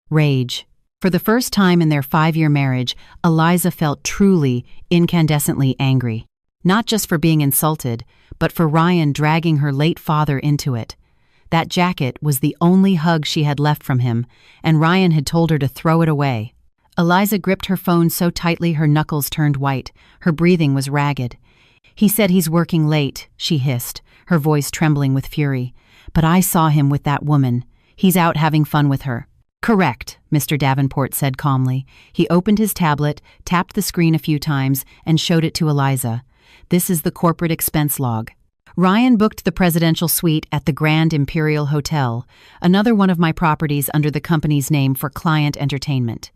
S1: Rage. For the first time in their 5-year marriage, Eliza felt truly, incandescently angry. Not just for being insulted, but for Ryan dragging her late father into it. That jacket was the only hug she had left from him, and Ryan had told her to throw it away. Eliza gripped her phone so tightly her knuckles turned white. Her breathing was ragged. He said he's working late, she hissed, her voice trembling with fury. But I saw him with that woman. He's out having fun with her. Correct, Mr. Davenport said calmly. He opened his tablet, tapped the screen a few times, and showed it to Eliza. This is the corporate expense log. Ryan booked the presidential suite at the Grand Imperial Hotel, another one of my properties under the company's name for client entertainment.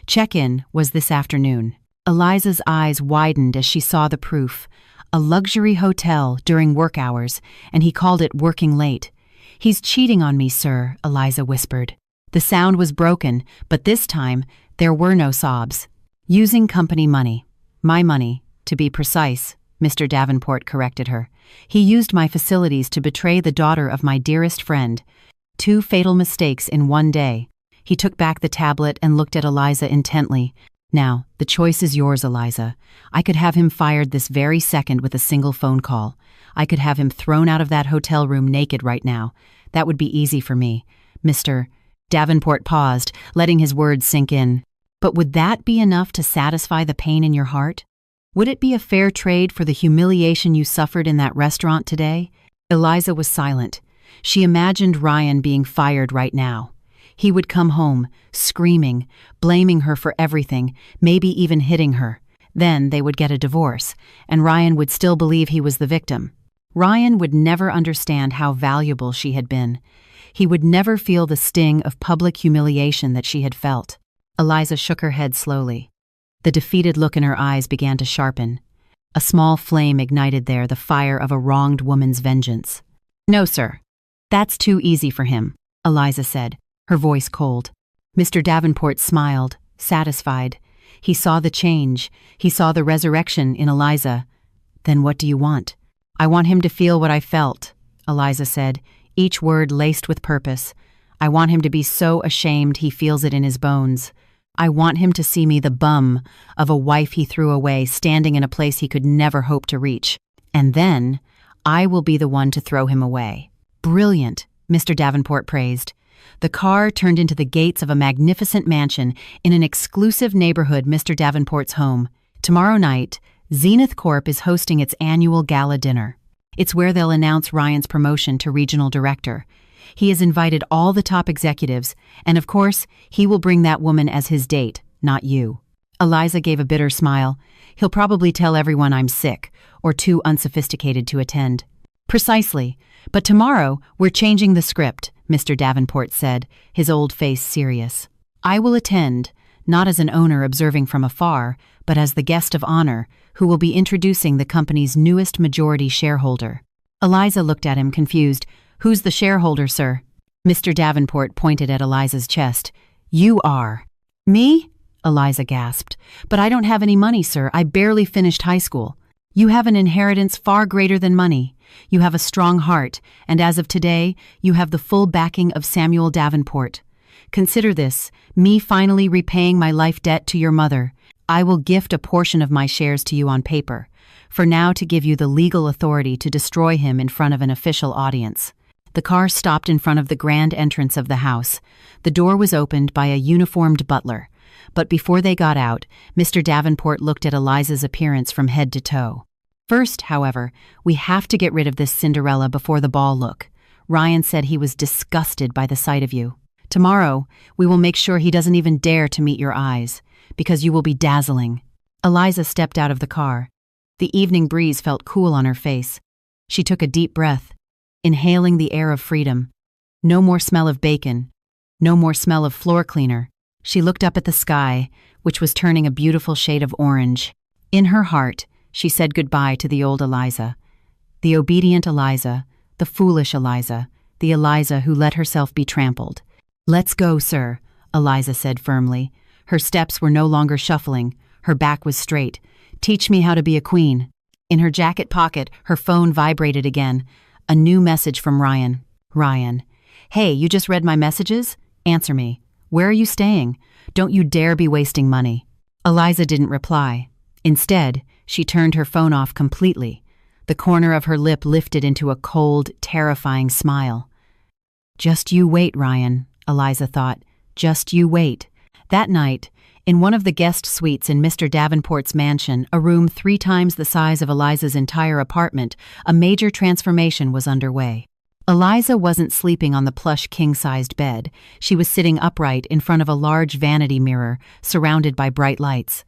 S1: Check-in was this afternoon. Eliza's eyes widened as she saw the proof. A luxury hotel during work hours, and he called it working late. He's cheating on me, sir, Eliza whispered. The sound was broken, but this time there were no sobs. Using company money. My money, to be precise, Mr. Davenport corrected her. He used my facilities to betray the daughter of my dearest friend. 2 fatal mistakes in one day. He took back the tablet and looked at Eliza intently. Now, the choice is yours, Eliza. I could have him fired this very second with a single phone call. I could have him thrown out of that hotel room naked right now. That would be easy for me. Mr. Davenport paused, letting his words sink in. But would that be enough to satisfy the pain in your heart? Would it be a fair trade for the humiliation you suffered in that restaurant today? Eliza was silent. She imagined Ryan being fired right now. He would come home, screaming, blaming her for everything, maybe even hitting her. Then they would get a divorce, and Ryan would still believe he was the victim. Ryan would never understand how valuable she had been. He would never feel the sting of public humiliation that she had felt. Eliza shook her head slowly. The defeated look in her eyes began to sharpen. A small flame ignited there, the fire of a wronged woman's vengeance. No, sir. That's too easy for him, Eliza said, her voice cold. Mr. Davenport smiled, satisfied. He saw the change. He saw the resurrection in Eliza. Then what do you want? I want him to feel what I felt, Eliza said, each word laced with purpose. I want him to be so ashamed he feels it in his bones. I want him to see me the bum of a wife he threw away, standing in a place he could never hope to reach. And then I will be the one to throw him away. Brilliant, Mr. Davenport praised. The car turned into the gates of a magnificent mansion in an exclusive neighborhood, Mr. Davenport's home. Tomorrow night, Zenith Corp is hosting its annual gala dinner. It's where they'll announce Ryan's promotion to regional director. He has invited all the top executives, and of course, he will bring that woman as his date, not you. Eliza gave a bitter smile. He'll probably tell everyone I'm sick, or too unsophisticated to attend. Precisely. But tomorrow, we're changing the script, Mr. Davenport said, his old face serious. I will attend, not as an owner observing from afar, but as the guest of honor, who will be introducing the company's newest majority shareholder. Eliza looked at him, confused. Who's the shareholder, sir? Mr. Davenport pointed at Eliza's chest. You are. Me? Eliza gasped. But I don't have any money, sir. I barely finished high school. You have an inheritance far greater than money. You have a strong heart, and as of today, you have the full backing of Samuel Davenport. Consider this, me finally repaying my life debt to your mother. I will gift a portion of my shares to you on paper, for now to give you the legal authority to destroy him in front of an official audience. The car stopped in front of the grand entrance of the house. The door was opened by a uniformed butler. But before they got out, Mr. Davenport looked at Eliza's appearance from head to toe. First, however, we have to get rid of this Cinderella before the ball look. Ryan said he was disgusted by the sight of you. Tomorrow, we will make sure he doesn't even dare to meet your eyes, because you will be dazzling." Eliza stepped out of the car. The evening breeze felt cool on her face. She took a deep breath, inhaling the air of freedom. No more smell of bacon. No more smell of floor cleaner. She looked up at the sky, which was turning a beautiful shade of orange. In her heart, she said goodbye to the old Eliza. The obedient Eliza, the foolish Eliza, the Eliza who let herself be trampled. "Let's go, sir," Eliza said firmly. Her steps were no longer shuffling. Her back was straight. "Teach me how to be a queen." In her jacket pocket, her phone vibrated again. A new message from Ryan. "Ryan. Hey, you just read my messages? Answer me. Where are you staying? Don't you dare be wasting money." Eliza didn't reply. Instead, she turned her phone off completely. The corner of her lip lifted into a cold, terrifying smile. "Just you wait, Ryan," Eliza thought. "Just you wait." That night, in one of the guest suites in Mr. Davenport's mansion, a room 3 times the size of Eliza's entire apartment, a major transformation was underway. Eliza wasn't sleeping on the plush king-sized bed. She was sitting upright in front of a large vanity mirror, surrounded by bright lights.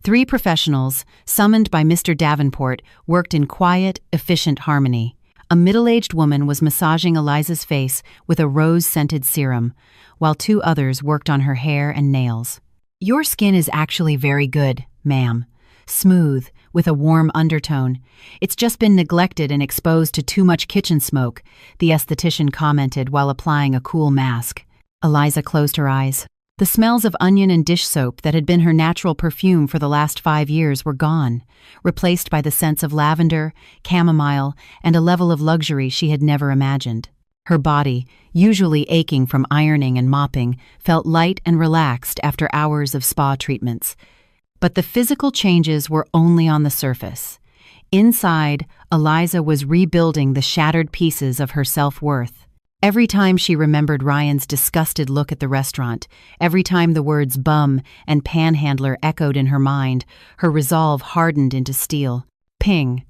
S1: 3 professionals, summoned by Mr. Davenport, worked in quiet, efficient harmony. A middle-aged woman was massaging Eliza's face with a rose-scented serum, while 2 others worked on her hair and nails. "Your skin is actually very good, ma'am. Smooth, with a warm undertone. It's just been neglected and exposed to too much kitchen smoke," the esthetician commented while applying a cool mask. Eliza closed her eyes. The smells of onion and dish soap that had been her natural perfume for the last 5 years were gone, replaced by the scents of lavender, chamomile, and a level of luxury she had never imagined. Her body, usually aching from ironing and mopping, felt light and relaxed after hours of spa treatments. But the physical changes were only on the surface. Inside, Eliza was rebuilding the shattered pieces of her self-worth. Every time she remembered Ryan's disgusted look at the restaurant, every time the words bum and panhandler echoed in her mind, her resolve hardened into steel. Ping.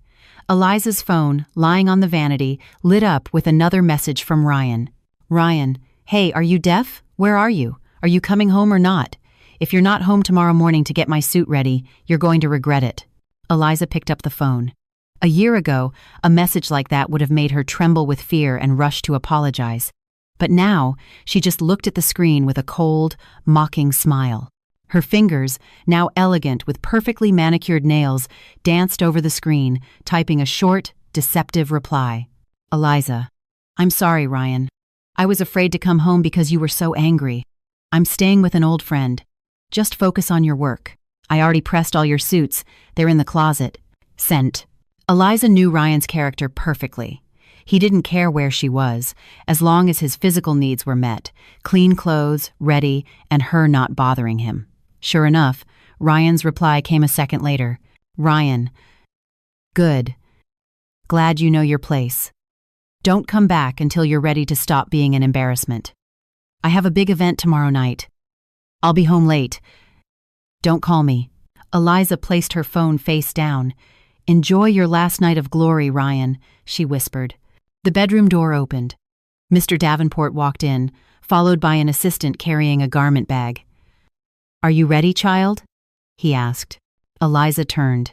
S1: Eliza's phone, lying on the vanity, lit up with another message from Ryan. "Ryan, hey, are you deaf? Where are you? Are you coming home or not? If you're not home tomorrow morning to get my suit ready, you're going to regret it." Eliza picked up the phone. A year ago, a message like that would have made her tremble with fear and rush to apologize. But now, she just looked at the screen with a cold, mocking smile. Her fingers, now elegant with perfectly manicured nails, danced over the screen, typing a short, deceptive reply. "Eliza, I'm sorry, Ryan. I was afraid to come home because you were so angry. I'm staying with an old friend. Just focus on your work. I already pressed all your suits. They're in the closet. Sent." Eliza knew Ryan's character perfectly. He didn't care where she was, as long as his physical needs were met, clean clothes, ready, and her not bothering him. Sure enough, Ryan's reply came a second later. "Ryan, good. Glad you know your place. Don't come back until you're ready to stop being an embarrassment. I have a big event tomorrow night. I'll be home late. Don't call me." Eliza placed her phone face down. "Enjoy your last night of glory, Ryan," she whispered. The bedroom door opened. Mr. Davenport walked in, followed by an assistant carrying a garment bag. "Are you ready, child?" he asked. Eliza turned.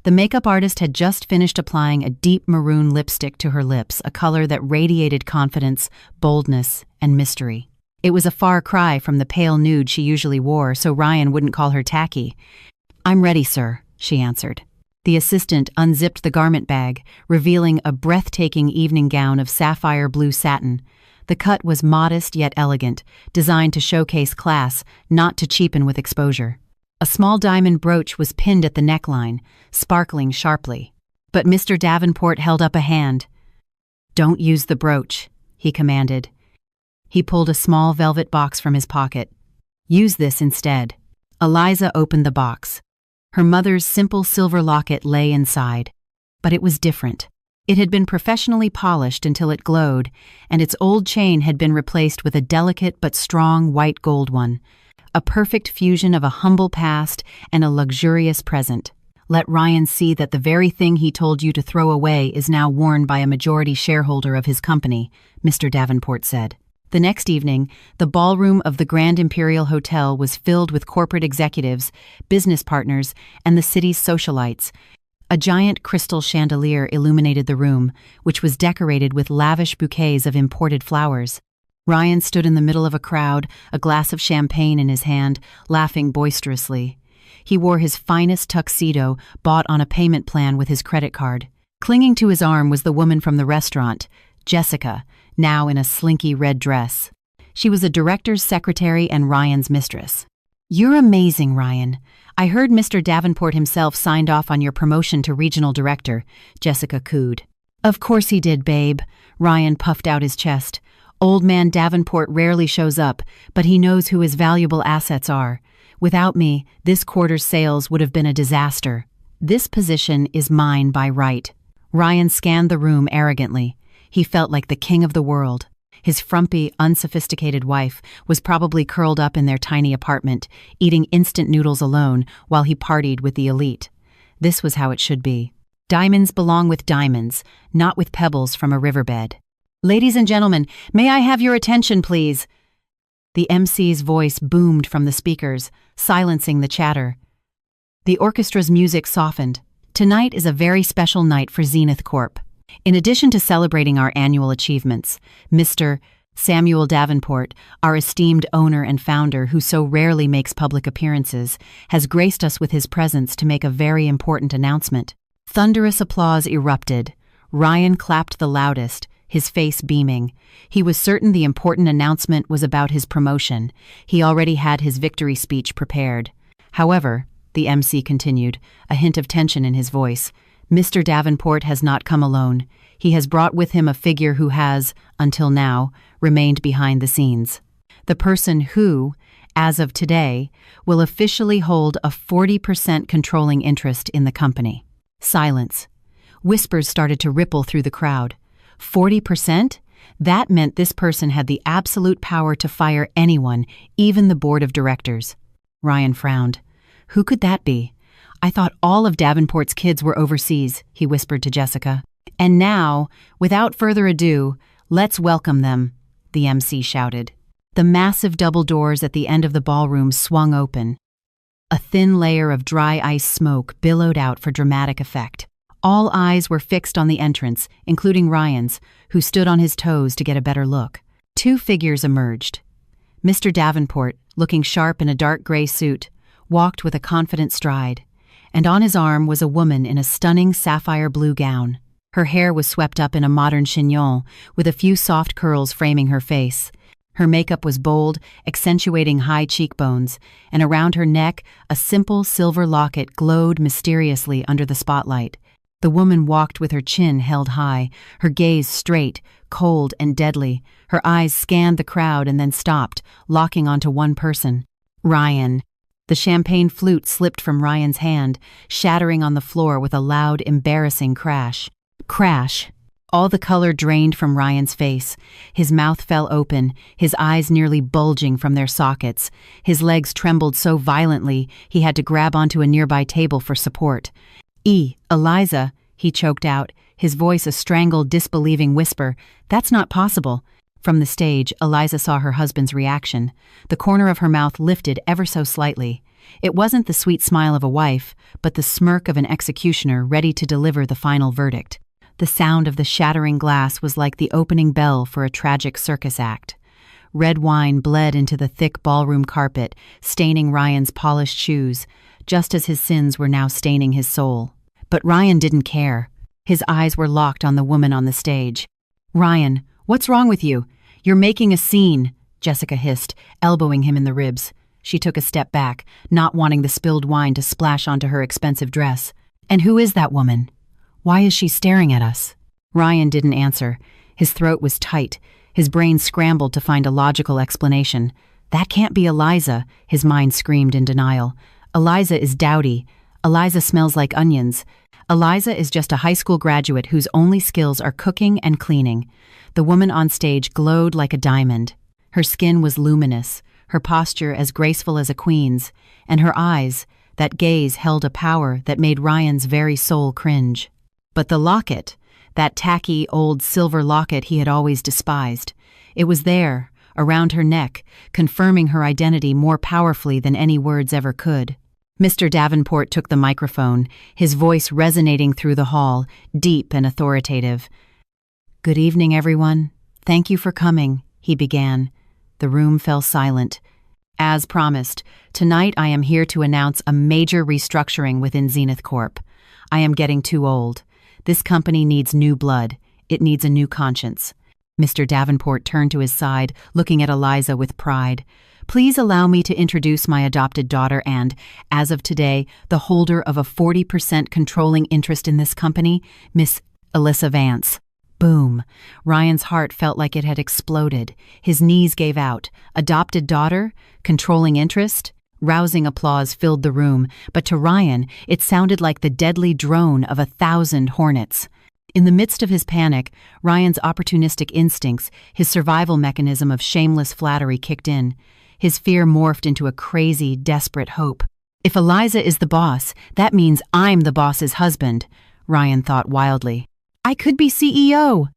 S1: The makeup artist had just finished applying a deep maroon lipstick to her lips, a color that radiated confidence, boldness, and mystery. It was a far cry from the pale nude she usually wore, so Ryan wouldn't call her tacky. "I'm ready, sir," she answered. The assistant unzipped the garment bag, revealing a breathtaking evening gown of sapphire blue satin. The cut was modest yet elegant, designed to showcase class, not to cheapen with exposure. A small diamond brooch was pinned at the neckline, sparkling sharply. But Mr. Davenport held up a hand. "Don't use the brooch," he commanded. He pulled a small velvet box from his pocket. "Use this instead." Eliza opened the box. Her mother's simple silver locket lay inside. But it was different. It had been professionally polished until it glowed, and its old chain had been replaced with a delicate but strong white gold one, a perfect fusion of a humble past and a luxurious present. Let Ryan see that the very thing he told you to throw away is now worn by a majority shareholder of his company, Mr. Davenport said. The next evening, the ballroom of the Grand Imperial Hotel was filled with corporate executives, business partners, and the city's socialites. A giant crystal chandelier illuminated the room, which was decorated with lavish bouquets of imported flowers. Ryan stood in the middle of a crowd, a glass of champagne in his hand, laughing boisterously. He wore his finest tuxedo, bought on a payment plan with his credit card. Clinging to his arm was the woman from the restaurant, Jessica, now in a slinky red dress. She was a director's secretary and Ryan's mistress. "You're amazing, Ryan. I heard Mr. Davenport himself signed off on your promotion to regional director," Jessica cooed. "Of course he did, babe." Ryan puffed out his chest. "Old man Davenport rarely shows up, but he knows who his valuable assets are. Without me, this quarter's sales would have been a disaster. This position is mine by right." Ryan scanned the room arrogantly. He felt like the king of the world. His frumpy, unsophisticated wife was probably curled up in their tiny apartment, eating instant noodles alone while he partied with the elite. This was how it should be. Diamonds belong with diamonds, not with pebbles from a riverbed. "Ladies and gentlemen, may I have your attention, please?" The MC's voice boomed from the speakers, silencing the chatter. The orchestra's music softened. Tonight is a very special night for Zenith Corp. In addition to celebrating our annual achievements, Mr. Samuel Davenport, our esteemed owner and founder who so rarely makes public appearances, has graced us with his presence to make a very important announcement. Thunderous applause erupted. Ryan clapped the loudest, his face beaming. He was certain the important announcement was about his promotion. He already had his victory speech prepared. However, the MC continued, a hint of tension in his voice, Mr. Davenport has not come alone. He has brought with him a figure who has, until now, remained behind the scenes. The person who, as of today, will officially hold a 40% controlling interest in the company. Silence. Whispers started to ripple through the crowd. 40%? That meant this person had the absolute power to fire anyone, even the board of directors. Ryan frowned. Who could that be? "I thought all of Davenport's kids were overseas," he whispered to Jessica. "And now, without further ado, let's welcome them," the MC shouted. The massive double doors at the end of the ballroom swung open. A thin layer of dry ice smoke billowed out for dramatic effect. All eyes were fixed on the entrance, including Ryan's, who stood on his toes to get a better look. Two figures emerged. Mr. Davenport, looking sharp in a dark gray suit, walked with a confident stride, and on his arm was a woman in a stunning sapphire blue gown. Her hair was swept up in a modern chignon, with a few soft curls framing her face. Her makeup was bold, accentuating high cheekbones, and around her neck a simple silver locket glowed mysteriously under the spotlight. The woman walked with her chin held high, her gaze straight, cold, and deadly. Her eyes scanned the crowd and then stopped, locking onto one person. Ryan. The champagne flute slipped from Ryan's hand, shattering on the floor with a loud, embarrassing crash. Crash. All the color drained from Ryan's face. His mouth fell open, his eyes nearly bulging from their sockets. His legs trembled so violently he had to grab onto a nearby table for support. Eliza, he choked out, his voice a strangled, disbelieving whisper. "That's not possible." From the stage, Eliza saw her husband's reaction. The corner of her mouth lifted ever so slightly. It wasn't the sweet smile of a wife, but the smirk of an executioner ready to deliver the final verdict. The sound of the shattering glass was like the opening bell for a tragic circus act. Red wine bled into the thick ballroom carpet, staining Ryan's polished shoes, just as his sins were now staining his soul. But Ryan didn't care. His eyes were locked on the woman on the stage. "Ryan, what's wrong with you? You're making a scene," Jessica hissed, elbowing him in the ribs. She took a step back, not wanting the spilled wine to splash onto her expensive dress. "And who is that woman? Why is she staring at us?" Ryan didn't answer. His throat was tight. His brain scrambled to find a logical explanation. "That can't be Eliza," his mind screamed in denial. "Eliza is dowdy. Eliza smells like onions. Eliza is just a high school graduate whose only skills are cooking and cleaning." The woman on stage glowed like a diamond. Her skin was luminous, her posture as graceful as a queen's, and her eyes, That gaze held a power that made Ryan's very soul cringe. But the locket, that tacky old silver locket he had always despised, it was there, around her neck, confirming her identity more powerfully than any words ever could. Mr. Davenport took the microphone, his voice resonating through the hall, deep and authoritative. "Good evening, everyone. Thank you for coming," he began. The room fell silent. "As promised, tonight I am here to announce a major restructuring within Zenith Corp. I am getting too old. This company needs new blood. It needs a new conscience." Mr. Davenport turned to his side, looking at Eliza with pride. "Please allow me to introduce my adopted daughter and, as of today, the holder of a 40% controlling interest in this company, Miss Alyssa Vance." Boom! Ryan's heart felt like it had exploded. His knees gave out. Adopted daughter? Controlling interest? Rousing applause filled the room, but to Ryan, it sounded like the deadly drone of 1,000 hornets. In the midst of his panic, Ryan's opportunistic instincts, his survival mechanism of shameless flattery kicked in. His fear morphed into a crazy, desperate hope. "If Eliza is the boss, that means I'm the boss's husband," Ryan thought wildly. "I could be CEO.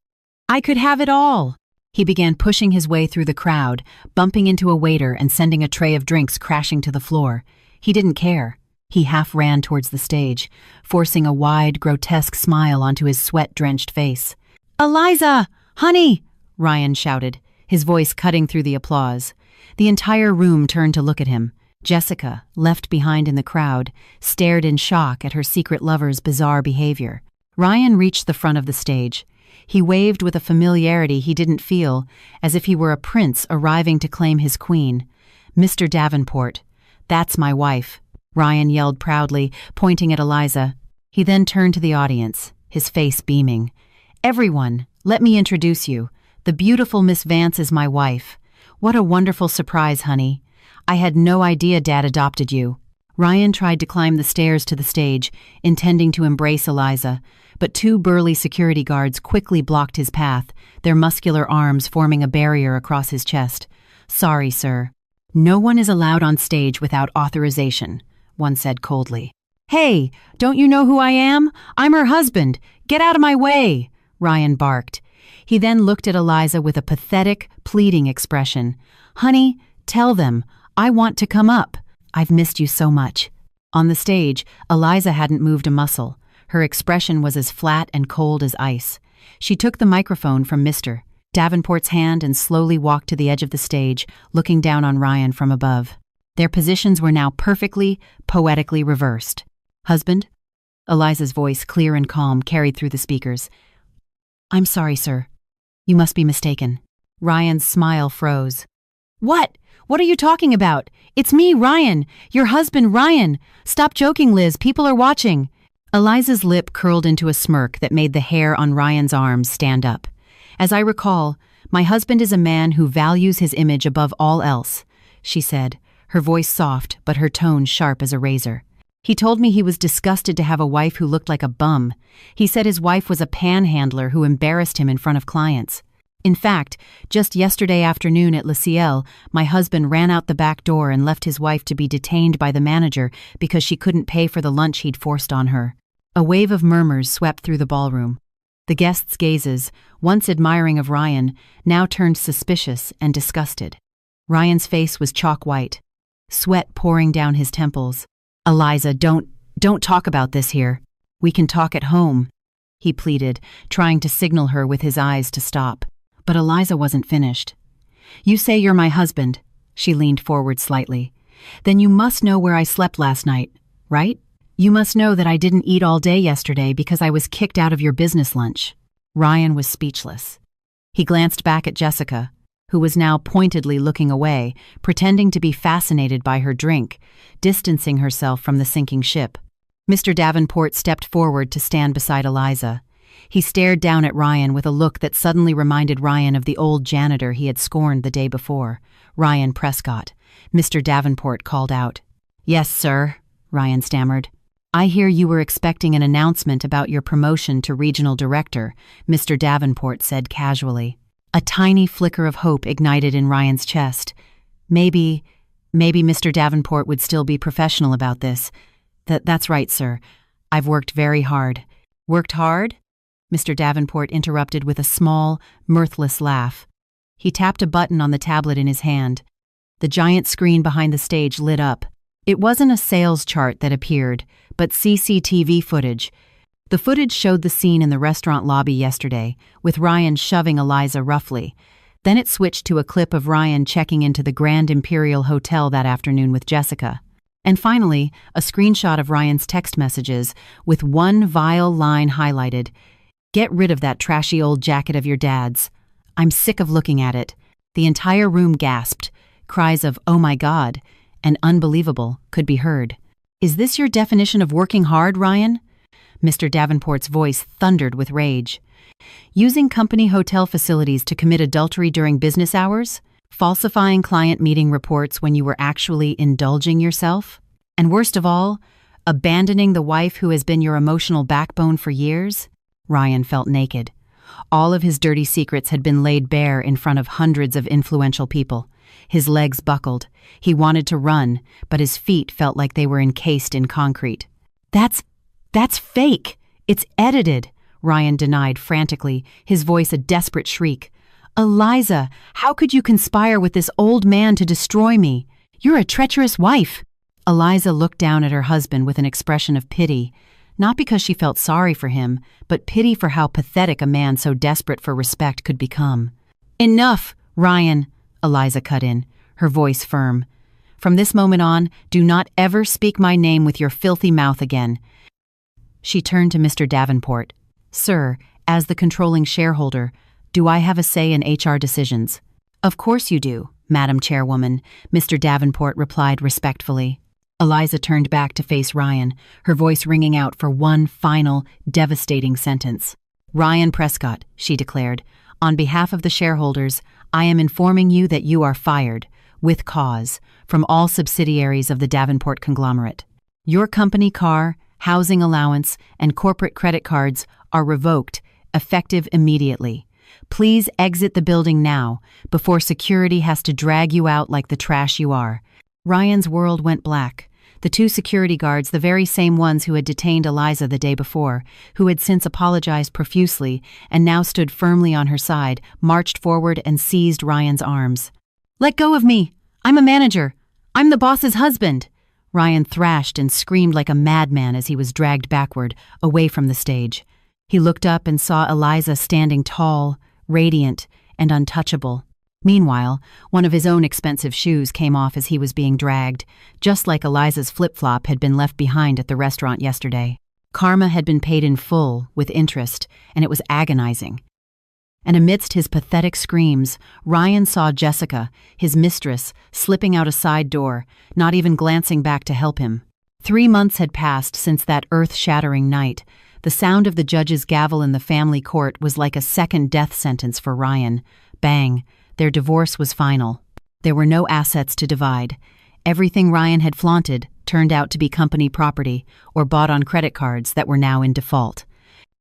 S1: I could have it all." He began pushing his way through the crowd, bumping into a waiter and sending a tray of drinks crashing to the floor. He didn't care. He half ran towards the stage, forcing a wide, grotesque smile onto his sweat-drenched face. "Eliza! Honey!" Ryan shouted, his voice cutting through the applause. The entire room turned to look at him. Jessica, left behind in the crowd, stared in shock at her secret lover's bizarre behavior. Ryan reached the front of the stage. He waved with a familiarity he didn't feel, as if he were a prince arriving to claim his queen. "Mr. Davenport, that's my wife," Ryan yelled proudly, pointing at Eliza. He then turned to the audience, his face beaming. "Everyone, let me introduce you. The beautiful Miss Vance is my wife. What a wonderful surprise, honey. I had no idea Dad adopted you." Ryan tried to climb the stairs to the stage, intending to embrace Eliza, but two burly security guards quickly blocked his path, their muscular arms forming a barrier across his chest. "Sorry, sir. No one is allowed on stage without authorization," one said coldly. "Hey, don't you know who I am? I'm her husband. Get out of my way," Ryan barked. He then looked at Eliza with a pathetic, pleading expression. "Honey, tell them. I want to come up. I've missed you so much." On the stage, Eliza hadn't moved a muscle. Her expression was as flat and cold as ice. She took the microphone from Mr. Davenport's hand and slowly walked to the edge of the stage, looking down on Ryan from above. Their positions were now perfectly, poetically reversed. "Husband?" Eliza's voice, clear and calm, carried through the speakers. "I'm sorry, sir. You must be mistaken." Ryan's smile froze. "What? What are you talking about? It's me, Ryan. Your husband, Ryan. Stop joking, Liz. People are watching." Eliza's lip curled into a smirk that made the hair on Ryan's arms stand up. "As I recall, my husband is a man who values his image above all else," she said, her voice soft but her tone sharp as a razor. "He told me he was disgusted to have a wife who looked like a bum. He said his wife was a panhandler who embarrassed him in front of clients. In fact, just yesterday afternoon at Le Ciel, my husband ran out the back door and left his wife to be detained by the manager because she couldn't pay for the lunch he'd forced on her." A wave of murmurs swept through the ballroom. The guests' gazes, once admiring of Ryan, now turned suspicious and disgusted. Ryan's face was chalk white, sweat pouring down his temples. "Eliza, don't talk about this here. We can talk at home," he pleaded, trying to signal her with his eyes to stop. But Eliza wasn't finished. "You say you're my husband," she leaned forward slightly. "Then you must know where I slept last night, right? You must know that I didn't eat all day yesterday because I was kicked out of your business lunch." Ryan was speechless. He glanced back at Jessica, who was now pointedly looking away, pretending to be fascinated by her drink, distancing herself from the sinking ship. Mr. Davenport stepped forward to stand beside Eliza. He stared down at Ryan with a look that suddenly reminded Ryan of the old janitor he had scorned the day before, Ryan Prescott. Mr. Davenport called out. "Yes, sir," Ryan stammered. "I hear you were expecting an announcement about your promotion to regional director," Mr. Davenport said casually. A tiny flicker of hope ignited in Ryan's chest. Maybe Mr. Davenport would still be professional about this. That's right, sir. I've worked very hard." "Worked hard?" Mr. Davenport interrupted with a small, mirthless laugh. He tapped a button on the tablet in his hand. The giant screen behind the stage lit up. It wasn't a sales chart that appeared, but CCTV footage. The footage showed the scene in the restaurant lobby yesterday, with Ryan shoving Eliza roughly. Then it switched to a clip of Ryan checking into the Grand Imperial Hotel that afternoon with Jessica. And finally, a screenshot of Ryan's text messages, with one vile line highlighted. "Get rid of that trashy old jacket of your dad's. I'm sick of looking at it." The entire room gasped. Cries of, "Oh my God," and "unbelievable" could be heard. "Is this your definition of working hard, Ryan?" Mr. Davenport's voice thundered with rage. "Using company hotel facilities to commit adultery during business hours? Falsifying client meeting reports when you were actually indulging yourself? And worst of all, abandoning the wife who has been your emotional backbone for years?" Ryan felt naked. All of his dirty secrets had been laid bare in front of hundreds of influential people. His legs buckled. He wanted to run, but his feet felt like they were encased in concrete. That's fake. It's edited," Ryan denied frantically, his voice a desperate shriek. "Eliza, how could you conspire with this old man to destroy me? You're a treacherous wife." Eliza looked down at her husband with an expression of pity, not because she felt sorry for him, but pity for how pathetic a man so desperate for respect could become. "Enough, Ryan," Eliza cut in, her voice firm. "From this moment on, do not ever speak my name with your filthy mouth again." She turned to Mr. Davenport. "Sir, as the controlling shareholder, do I have a say in HR decisions?" "Of course you do, Madam Chairwoman," Mr. Davenport replied respectfully. Eliza turned back to face Ryan, her voice ringing out for one final, devastating sentence. "Ryan Prescott," she declared, "on behalf of the shareholders, I am informing you that you are fired, with cause, from all subsidiaries of the Davenport conglomerate. Your company car, housing allowance, and corporate credit cards are revoked, effective immediately. Please exit the building now, before security has to drag you out like the trash you are." Ryan's world went black. The two security guards, the very same ones who had detained Eliza the day before, who had since apologized profusely and now stood firmly on her side, marched forward and seized Ryan's arms. "Let go of me! I'm a manager! I'm the boss's husband!" Ryan thrashed and screamed like a madman as he was dragged backward, away from the stage. He looked up and saw Eliza standing tall, radiant, and untouchable. Meanwhile, one of his own expensive shoes came off as he was being dragged, just like Eliza's flip-flop had been left behind at the restaurant yesterday. Karma had been paid in full, with interest, and it was agonizing. And amidst his pathetic screams, Ryan saw Jessica, his mistress, slipping out a side door, not even glancing back to help him. 3 months had passed since that earth-shattering night. The sound of the judge's gavel in the family court was like a second death sentence for Ryan. Bang. Their divorce was final. There were no assets to divide. Everything Ryan had flaunted turned out to be company property or bought on credit cards that were now in default.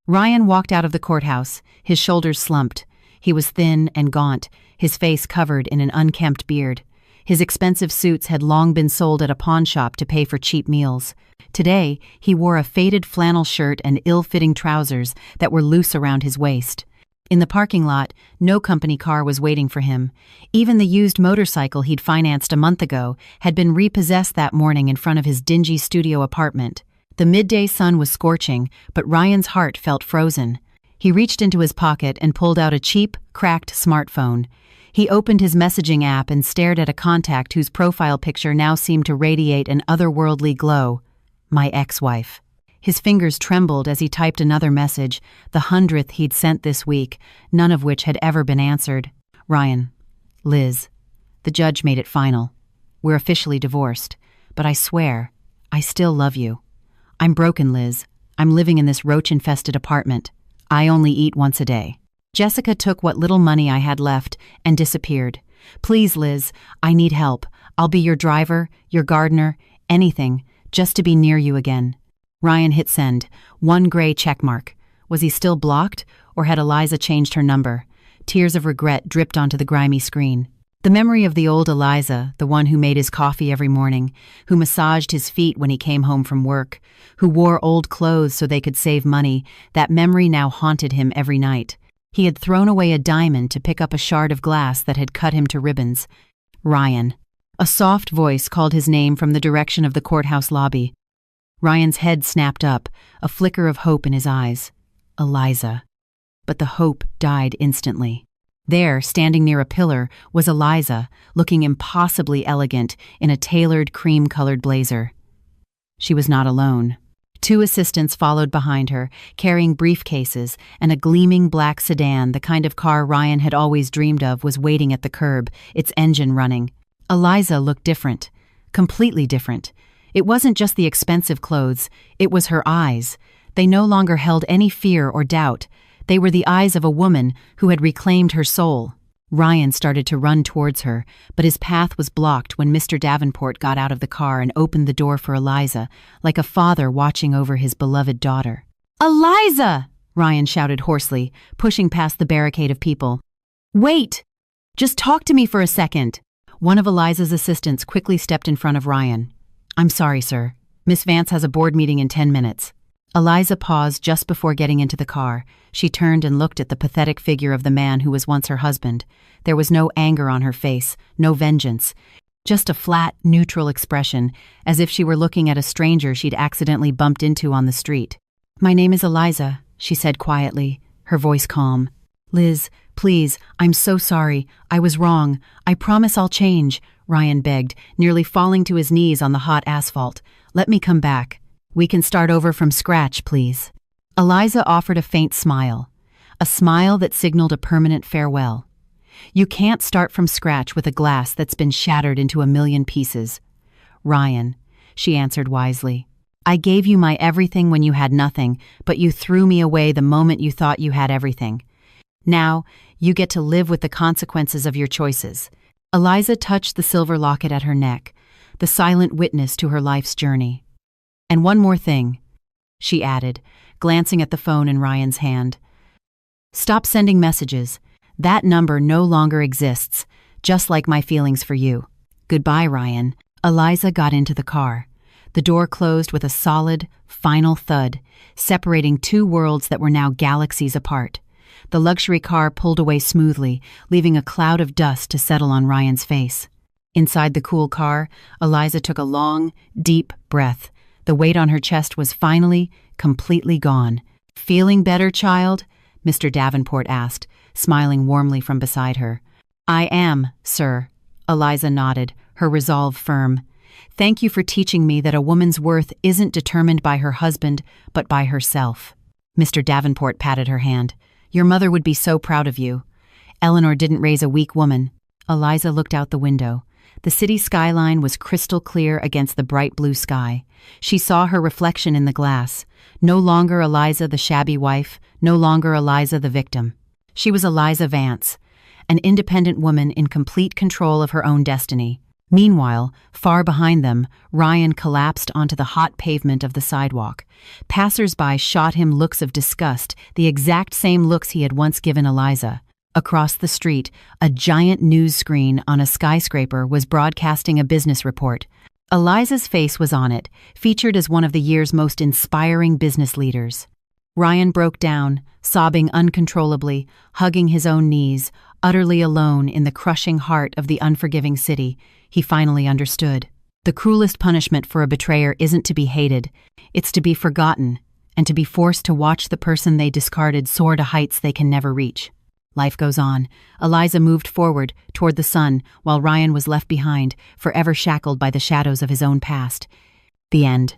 S1: Ryan walked out of the courthouse, his shoulders slumped. He was thin and gaunt, his face covered in an unkempt beard. His expensive suits had long been sold at a pawn shop to pay for cheap meals. Today, he wore a faded flannel shirt and ill-fitting trousers that were loose around his waist. In the parking lot, no company car was waiting for him. Even the used motorcycle he'd financed a month ago had been repossessed that morning in front of his dingy studio apartment. The midday sun was scorching, but Ryan's heart felt frozen. He reached into his pocket and pulled out a cheap, cracked smartphone. He opened his messaging app and stared at a contact whose profile picture now seemed to radiate an otherworldly glow. My ex-wife. His fingers trembled as he typed another message, the 100th he'd sent this week, none of which had ever been answered. Ryan. Liz. The judge made it final. We're officially divorced, but I swear, I still love you. I'm broken, Liz. I'm living in this roach-infested apartment. I only eat once a day. Jessica took what little money I had left and disappeared. Please, Liz, I need help. I'll be your driver, your gardener, anything, just to be near you again. Ryan hit send. One gray checkmark. Was he still blocked, or had Eliza changed her number? Tears of regret dripped onto the grimy screen. The memory of the old Eliza, the one who made his coffee every morning, who massaged his feet when he came home from work, who wore old clothes so they could save money, that memory now haunted him every night. He had thrown away a diamond to pick up a shard of glass that had cut him to ribbons. Ryan. A soft voice called his name from the direction of the courthouse lobby. Ryan's head snapped up, a flicker of hope in his eyes. Eliza. But the hope died instantly. There, standing near a pillar, was Eliza, looking impossibly elegant in a tailored cream-colored blazer. She was not alone. 2 assistants followed behind her, carrying briefcases, and a gleaming black sedan, the kind of car Ryan had always dreamed of, was waiting at the curb, its engine running. Eliza looked different, completely different. It wasn't just the expensive clothes, it was her eyes. They no longer held any fear or doubt. They were the eyes of a woman who had reclaimed her soul. Ryan started to run towards her, but his path was blocked when Mr. Davenport got out of the car and opened the door for Eliza, like a father watching over his beloved daughter. "Eliza!" Ryan shouted hoarsely, pushing past the barricade of people. "Wait! Just talk to me for a second." One of Eliza's assistants quickly stepped in front of Ryan. "I'm sorry, sir. Miss Vance has a board meeting in 10 minutes. Eliza paused just before getting into the car. She turned and looked at the pathetic figure of the man who was once her husband. There was no anger on her face, no vengeance, just a flat, neutral expression, as if she were looking at a stranger she'd accidentally bumped into on the street. "My name is Eliza," she said quietly, her voice calm. "Liz, please, I'm so sorry. I was wrong. I promise I'll change," Ryan begged, nearly falling to his knees on the hot asphalt. "Let me come back. We can start over from scratch, please." Eliza offered a faint smile, a smile that signaled a permanent farewell. "You can't start from scratch with a glass that's been shattered into a million pieces." "Ryan," she answered wisely, "I gave you my everything when you had nothing, but you threw me away the moment you thought you had everything. Now, you get to live with the consequences of your choices." Eliza touched the silver locket at her neck, the silent witness to her life's journey. "And one more thing," she added, glancing at the phone in Ryan's hand. "Stop sending messages. That number no longer exists, just like my feelings for you. Goodbye, Ryan." Eliza got into the car. The door closed with a solid, final thud, separating 2 worlds that were now galaxies apart. The luxury car pulled away smoothly, leaving a cloud of dust to settle on Ryan's face. Inside the cool car, Eliza took a long, deep breath. The weight on her chest was finally, completely gone. "Feeling better, child?" Mr. Davenport asked, smiling warmly from beside her. "I am, sir." Eliza nodded, her resolve firm. "Thank you for teaching me that a woman's worth isn't determined by her husband, but by herself." Mr. Davenport patted her hand. "Your mother would be so proud of you. Eleanor didn't raise a weak woman." Eliza looked out the window. The city skyline was crystal clear against the bright blue sky. She saw her reflection in the glass. No longer Eliza the shabby wife, no longer Eliza the victim. She was Eliza Vance, an independent woman in complete control of her own destiny. Meanwhile, far behind them, Ryan collapsed onto the hot pavement of the sidewalk. Passers-by shot him looks of disgust, the exact same looks he had once given Eliza. Across the street, a giant news screen on a skyscraper was broadcasting a business report. Eliza's face was on it, featured as one of the year's most inspiring business leaders. Ryan broke down, sobbing uncontrollably, hugging his own knees, utterly alone in the crushing heart of the unforgiving city. He finally understood. The cruelest punishment for a betrayer isn't to be hated, it's to be forgotten, and to be forced to watch the person they discarded soar to heights they can never reach. Life goes on. Eliza moved forward, toward the sun, while Ryan was left behind, forever shackled by the shadows of his own past. The end.